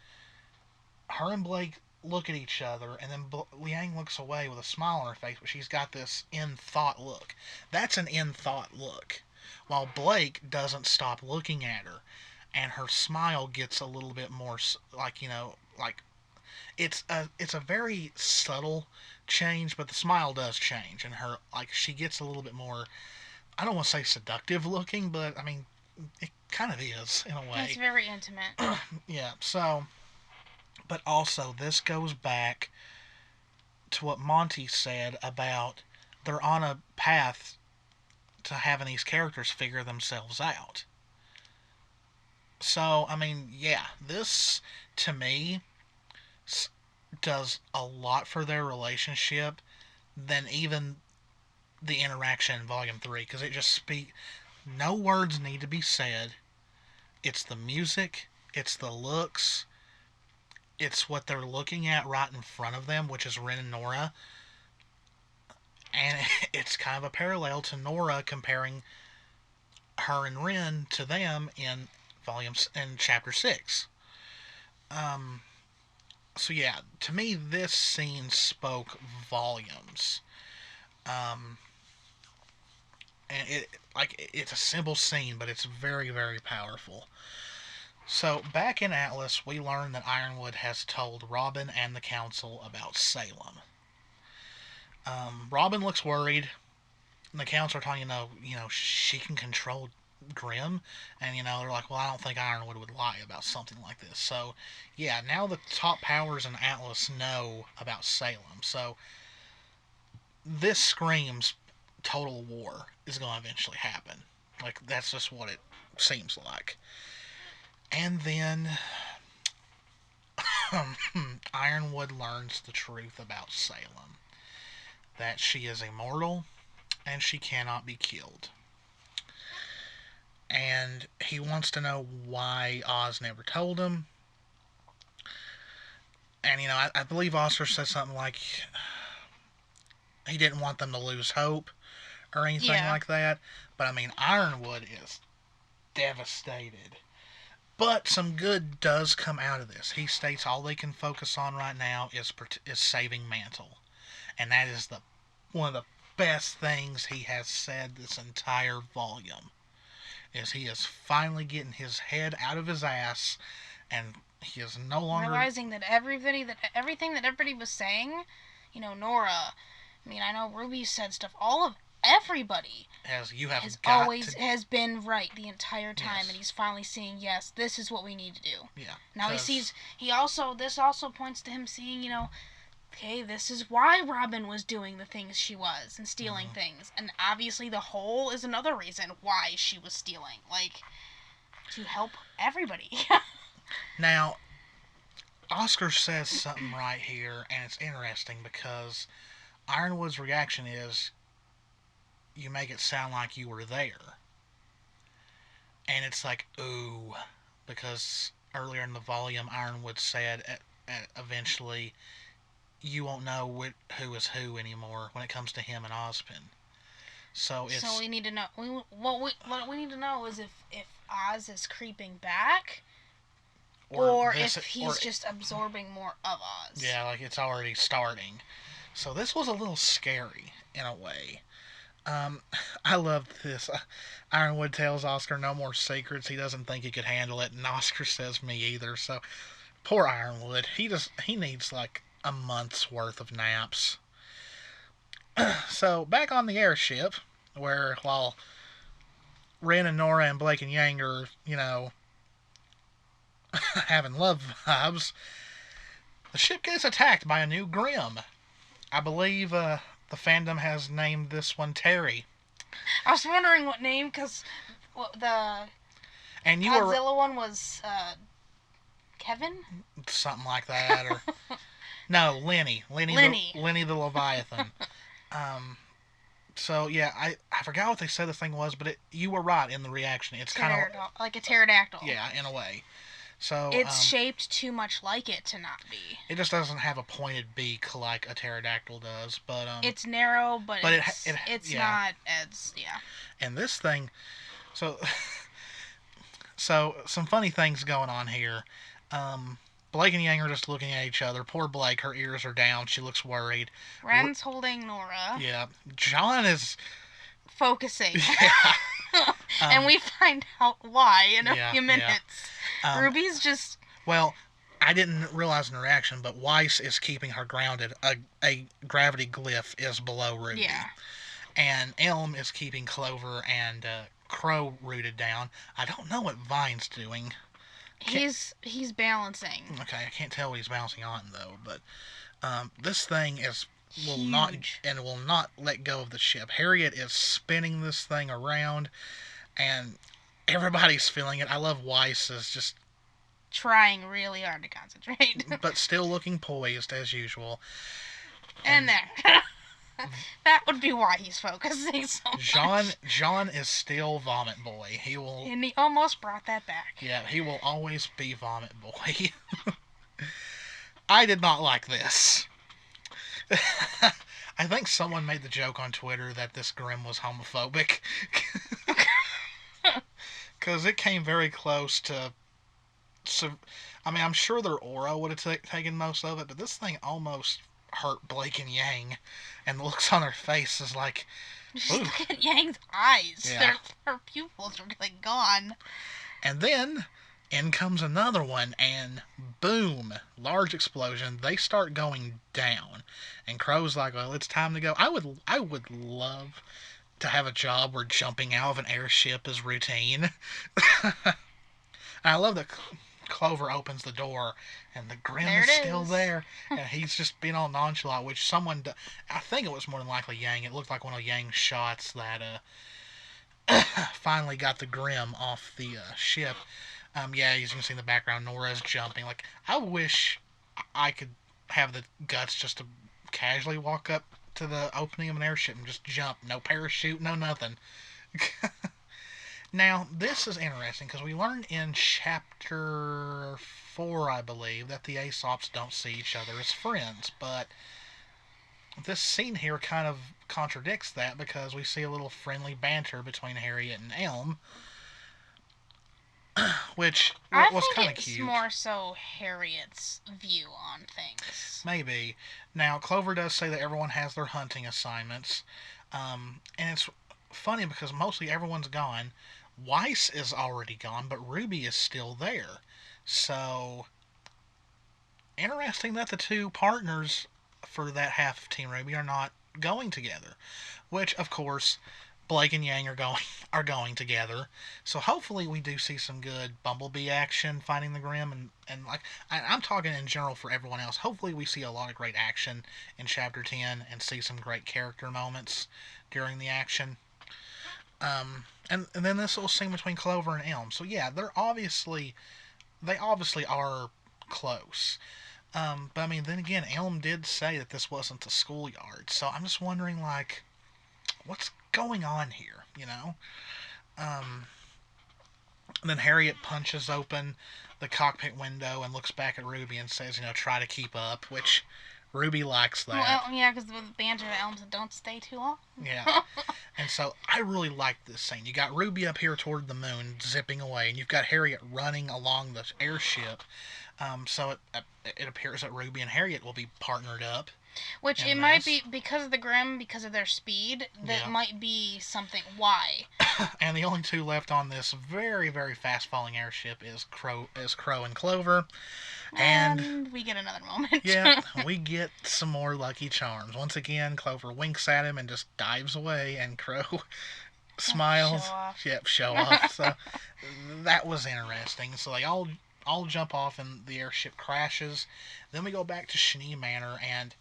Her and Blake look at each other, and then Liang looks away with a smile on her face, but she's got this in thought look. That's an in thought look. While Blake doesn't stop looking at her, and her smile gets a little bit more like, like it's a very subtle change, but the smile does change, and her, like, she gets a little bit more, I don't want to say seductive looking, but I mean it kind of is in a way. It's very intimate. Yeah, so, but also this goes back to what Monty said about they're on a path to having these characters figure themselves out. So, I mean, yeah, this to me does a lot for their relationship than even the interaction in Volume 3, because it just no words need to be said. It's the music, it's the looks, it's what they're looking at right in front of them, which is Ren and Nora. And it's kind of a parallel to Nora comparing her and Ren to them in chapter 6. So yeah, to me this scene spoke volumes. Um, and it's a simple scene, but it's very, very powerful. So back in Atlas, we learn that Ironwood has told Robin and the Council about Salem. Robin looks worried. And the Council are talking, she can control Grimm, and they're like, well, I don't think Ironwood would lie about something like this. So yeah, now the top powers in Atlas know about Salem. So this screams total war is going to eventually happen. Like, that's just what it seems like. And then Ironwood learns the truth about Salem, that she is immortal and she cannot be killed. And he wants to know why Oz never told him. And, I believe Oscar says something like he didn't want them to lose hope or anything like that. But, I mean, Ironwood is devastated. But some good does come out of this. He states all they can focus on right now is saving Mantle. And that is one of the best things he has said this entire volume. Is he is finally getting his head out of his ass, and he is no longer realizing that everything that everybody was saying, Nora, I mean, I know Rwby said stuff, all of everybody has been right the entire time. Yes. And he's finally seeing, yes, this is what we need to do. Yeah. Now this also points to him seeing, okay, this is why Robin was doing the things she was and stealing things. And obviously the hole is another reason why she was stealing. Like, to help everybody. Now, Oscar says something right here, and it's interesting because Ironwood's reaction is, you make it sound like you were there. And it's like, ooh, because earlier in the volume, Ironwood said eventually, you won't know who is who anymore when it comes to him and Ozpin. So we need to know. What we need to know is if Oz is creeping back, or if he's just absorbing more of Oz. Yeah, like it's already starting. So this was a little scary in a way. I love this. Ironwood tells Oscar no more secrets. He doesn't think he could handle it, and Oscar says me either. So poor Ironwood. He needs like a month's worth of naps. So back on the airship, where while Ren and Nora and Blake and Yang are, having love vibes, the ship gets attacked by a new Grim. I believe the fandom has named this one Terry. I was wondering what name, because the And you were Godzilla one was Kevin? something like that, or no, Lenny. Lenny the Leviathan. Um, so yeah, I forgot what they said the thing was, but you were right in the reaction. It's kind of like a pterodactyl. yeah, in a way. So it's shaped too much like it to not be. It just doesn't have a pointed beak like a pterodactyl does, but it's narrow, but it's yeah. not as yeah. And this thing, so so some funny things going on here. Blake and Yang are just looking at each other. Poor Blake, her ears are down. She looks worried. Ren's holding Nora. Yeah. John is focusing. Yeah. And we find out why in a few minutes. Yeah. Ruby's just... Well, I didn't realize in her reaction, but Weiss is keeping her grounded. A gravity glyph is below Rwby. Yeah. And Elm is keeping Clover and Crow rooted down. I don't know what Vine's doing. He's balancing. Okay, I can't tell what he's bouncing on though, but this thing will not let go of the ship. Harriet is spinning this thing around, and everybody's feeling it. I love Weiss is just trying really hard to concentrate, but still looking poised as usual. And there. That would be why he's focusing so much. John is still Vomit Boy. And he almost brought that back. Yeah, he will always be Vomit Boy. I did not like this. I think someone made the joke on Twitter that this Grim was homophobic. Because it came very close to... I mean, I'm sure their aura would have taken most of it, but this thing almost hurt Blake and Yang, and the looks on her face is like, just look at Yang's eyes. Yeah. Her pupils are like gone. And then in comes another one, and boom, large explosion. They start going down, and Crow's like, well, it's time to go. I would love to have a job where jumping out of an airship is routine. And I love that Clover opens the door and the Grim is still there, and he's just being all nonchalant, which I think it was more than likely Yang. It looked like one of Yang's shots that finally got the Grim off the ship. Yeah, as you can see in the background, Nora's jumping. Like, I wish I could have the guts just to casually walk up to the opening of an airship and just jump. No parachute, no nothing. Now, this is interesting because we learned in chapter 4, I believe, that the Aesops don't see each other as friends, but this scene here kind of contradicts that because we see a little friendly banter between Harriet and Elm, which was kind of cute. It's more so Harriet's view on things. Maybe. Now, Clover does say that everyone has their hunting assignments, and it's funny because mostly everyone's gone. Weiss is already gone, but Rwby is still there. So, interesting that the two partners for that half of Team Rwby are not going together. Which, of course, Blake and Yang are going together. So hopefully we do see some good Bumblebee action fighting the Grim, and like I'm talking in general for everyone else. Hopefully we see a lot of great action in Chapter 10 and see some great character moments during the action. And then this little scene between Clover and Elm. So yeah, they obviously are close. But I mean, then again, Elm did say that this wasn't the schoolyard. So I'm just wondering, like, what's going on here, you know? And then Harriet punches open the cockpit window and looks back at Rwby and says, try to keep up, which Rwby likes that. Well, yeah, because the banter of Elms don't stay too long. Yeah. And so I really like this scene. You got Rwby up here toward the moon, zipping away, and you've got Harriet running along the airship. So it appears that Rwby and Harriet will be partnered up. Which it might be because of the Grim, because of their speed. That might be something. Why? And the only two left on this very, very fast falling airship is Crow and Clover. And we get another moment. Yeah, we get some more Lucky Charms. Once again, Clover winks at him and just dives away, and Crow smiles. Show off. Yep, show off. So that was interesting. So they all all jump off and the airship crashes. Then we go back to Shenee Manor, and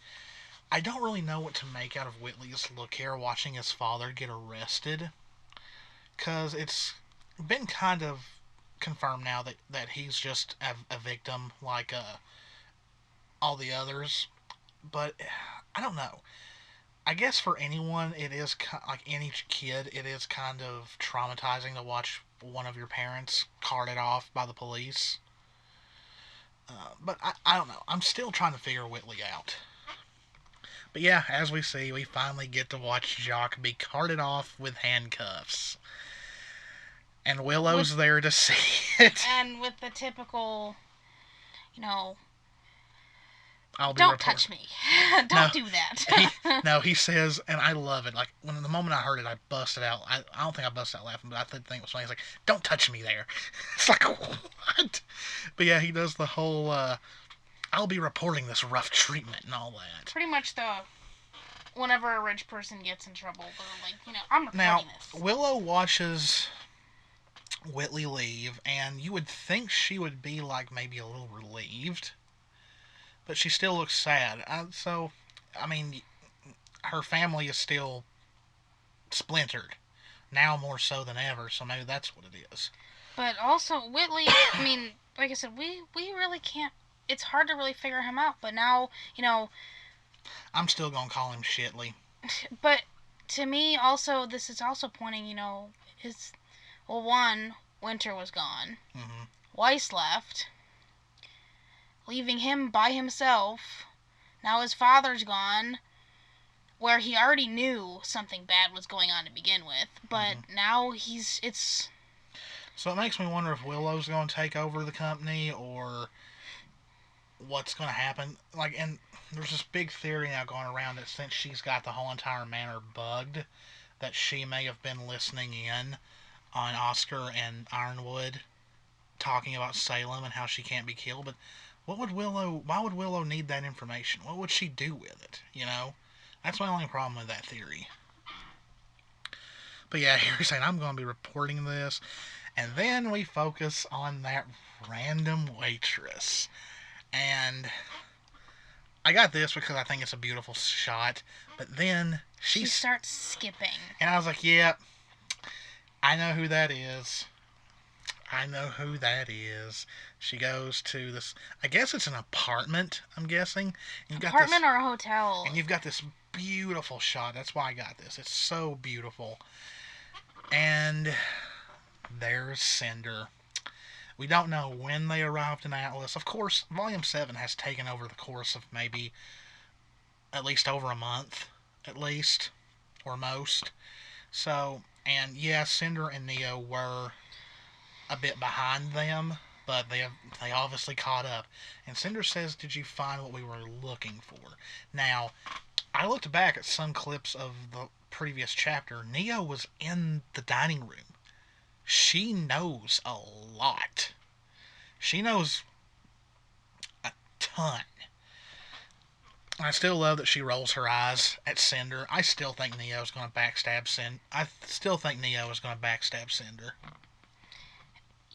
I don't really know what to make out of Whitley's look here, watching his father get arrested, because it's been kind of confirmed now that he's just a victim like all the others. But I don't know. I guess for anyone, it is like any kid, it is kind of traumatizing to watch one of your parents carted off by the police. But I don't know. I'm still trying to figure Whitley out. But yeah, as we see, we finally get to watch Jock be carted off with handcuffs. And Willow's there to see it. And with the typical, you know, Don't touch me. Don't do that. He says, and I love it. Like, when the moment I heard it, I busted out. I don't think I busted out laughing, but I think it was funny. He's like, don't touch me there. It's like, what? But yeah, he does the whole, I'll be reporting this rough treatment and all that. Pretty much whenever a rich person gets in trouble, they're like, I'm reporting now, this. Willow watches Whitley leave, and you would think she would be, like, maybe a little relieved. But she still looks sad. So, I mean, her family is still splintered. Now more so than ever, so maybe that's what it is. But also, Whitley, I mean, like I said, we really can't, it's hard to really figure him out. But now, I'm still going to call him Shitley. But to me, also, this is also pointing, one, Winter was gone. Mm-hmm. Weiss left, leaving him by himself. Now his father's gone, where he already knew something bad was going on to begin with. But now it's... So it makes me wonder if Willow's going to take over the company, or what's going to happen. Like, and there's this big theory now going around that since she's got the whole entire manor bugged, that she may have been listening in on Oscar and Ironwood talking about Salem and how she can't be killed. But why would Willow need that information? What would she do with it? That's my only problem with that theory. But yeah, he's saying, I'm going to be reporting this. And then we focus on that random waitress. And I got this because I think it's a beautiful shot. But then she starts skipping. And I was like, yeah, I know who that is. She goes to this, I guess it's an apartment, I'm guessing. Apartment or a hotel. And you've got this beautiful shot. That's why I got this. It's so beautiful. And there's Cinder. We don't know when they arrived in Atlas. Of course, Volume 7 has taken over the course of maybe at least over a month, at least, or most. So, and yeah, Cinder and Neo were a bit behind them, but they obviously caught up. And Cinder says, did you find what we were looking for? Now, I looked back at some clips of the previous chapter. Neo was in the dining room. She knows a lot. She knows a ton. I still love that she rolls her eyes at Cinder. I still think Neo's going to backstab Cinder. I still think Neo is going to backstab Cinder.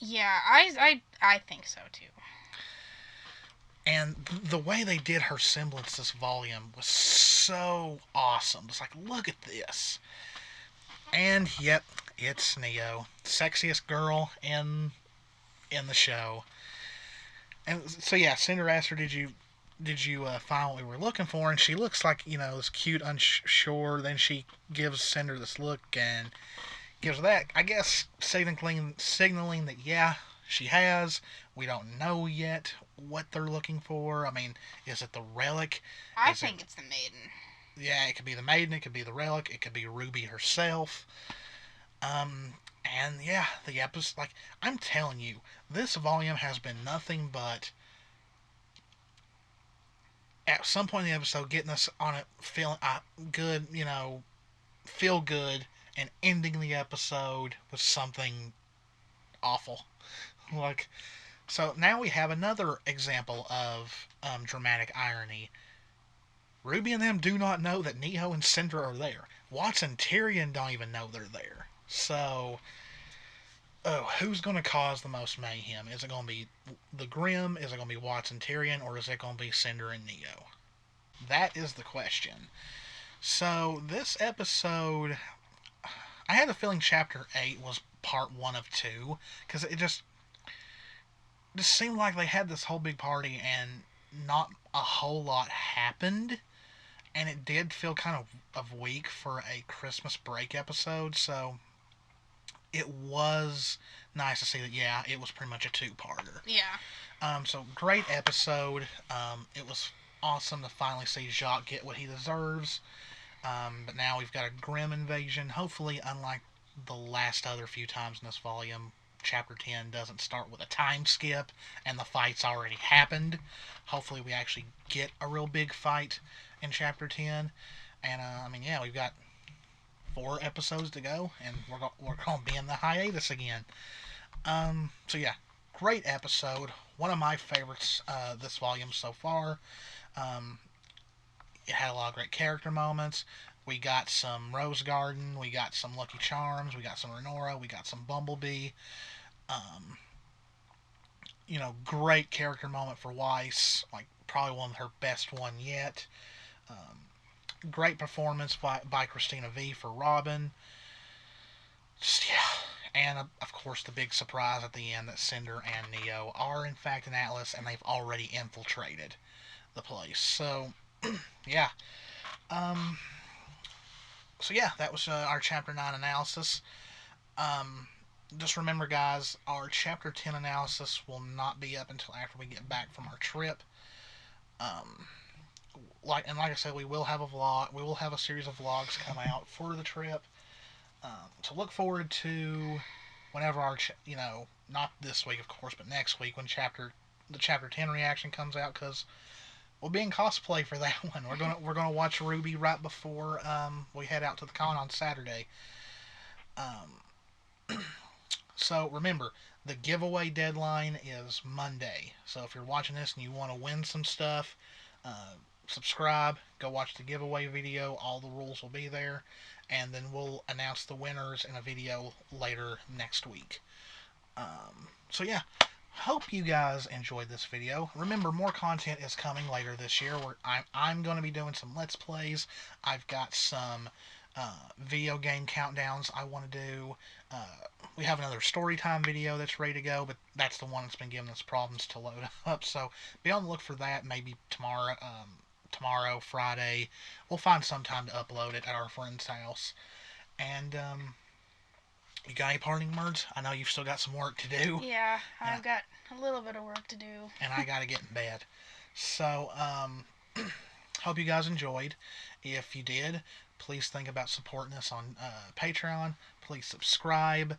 Yeah, I think so too. And the way they did her semblance this volume was so awesome. It's like, look at this. And yep, it's Neo, sexiest girl in the show. And so yeah, Cinder asked her, "Did you find what we were looking for?" And she looks like this cute, unsure. Then she gives Cinder this look and gives her that. I guess signaling that yeah, she has. We don't know yet what they're looking for. I mean, is it the relic? I think it's the maiden. Yeah, it could be the maiden. It could be the relic. It could be Rwby herself. And yeah, the episode, like, I'm telling you, this volume has been nothing but, at some point in the episode, getting us on it, feeling good, feel good, and ending the episode with something awful. Like, so now we have another example of dramatic irony. Rwby and them do not know that Neo and Cinder are there. Watts and Tyrion don't even know they're there. So, Oh, who's going to cause the most mayhem? Is it going to be the Grimm? Is it going to be Watson Tyrion? Or is it going to be Cinder and Neo? That is the question. So, this episode, I had a feeling Chapter 8 was part 1 of 2, because it just seemed like they had this whole big party and not a whole lot happened. And it did feel kind of weak for a Christmas break episode, so it was nice to see that, yeah, it was pretty much a two-parter. Yeah. So great episode. It was awesome to finally see Jacques get what he deserves. But now we've got a Grimm invasion. Hopefully, unlike the last other few times in this volume, Chapter 10 doesn't start with a time skip and the fight's already happened. Hopefully, we actually get a real big fight in Chapter 10. And, I mean, yeah, we've got 4 episodes to go, and we're going to be in the hiatus again. So, yeah, great episode. One of my favorites this volume so far. Um, it had a lot of great character moments. We got some Rose Garden, we got some Lucky Charms, we got some Renora, we got some Bumblebee. Um, great character moment for Weiss, like probably one of her best one yet. Great performance by Christina V for Robin. Just, yeah. And of course, the big surprise at the end that Cinder and Neo are in fact an Atlas, and they've already infiltrated the place. So, yeah. Um, so yeah, that was our Chapter 9 analysis. Um, just remember, guys, our Chapter 10 analysis will not be up until after we get back from our trip. Um, like I said, we will have a vlog. We will have a series of vlogs come out for the trip. To look forward to whenever not this week, of course, but next week when the Chapter 10 reaction comes out, because we'll be in cosplay for that one. We're gonna watch Rwby right before we head out to the con on Saturday. So remember, the giveaway deadline is Monday. So if you're watching this and you want to win some stuff, uh, subscribe, go watch the giveaway video. All the rules will be there, and then we'll announce the winners in a video later next week. So yeah, hope you guys enjoyed this video. Remember, more content is coming later this year. Where I'm going to be doing some Let's Plays. I've got some video game countdowns I want to do. We have another story time video that's ready to go, but that's the one that's been giving us problems to load up. So be on the look for that. Maybe tomorrow, Friday, we'll find some time to upload it at our friend's house. And you got any parting words? I know you've still got some work to do. Yeah, I've got a little bit of work to do. And I got to get in bed. So, hope you guys enjoyed. If you did, please think about supporting us on Patreon. Please subscribe.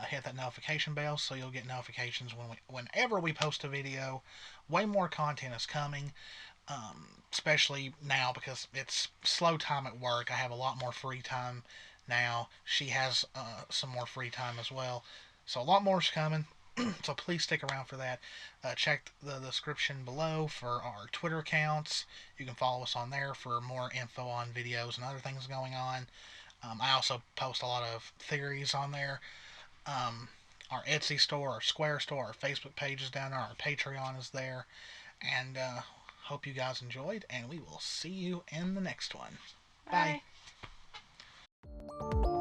Hit that notification bell so you'll get notifications whenever we post a video. Way more content is coming, especially now because it's slow time at work. I have a lot more free time now. She has some more free time as well. So a lot more is coming. So please stick around for that. Check the description below for our Twitter accounts. You can follow us on there for more info on videos and other things going on. I also post a lot of theories on there. Our Etsy store, our Square store, our Facebook page is down there. Our Patreon is there. And hope you guys enjoyed, and we will see you in the next one. Bye. Bye.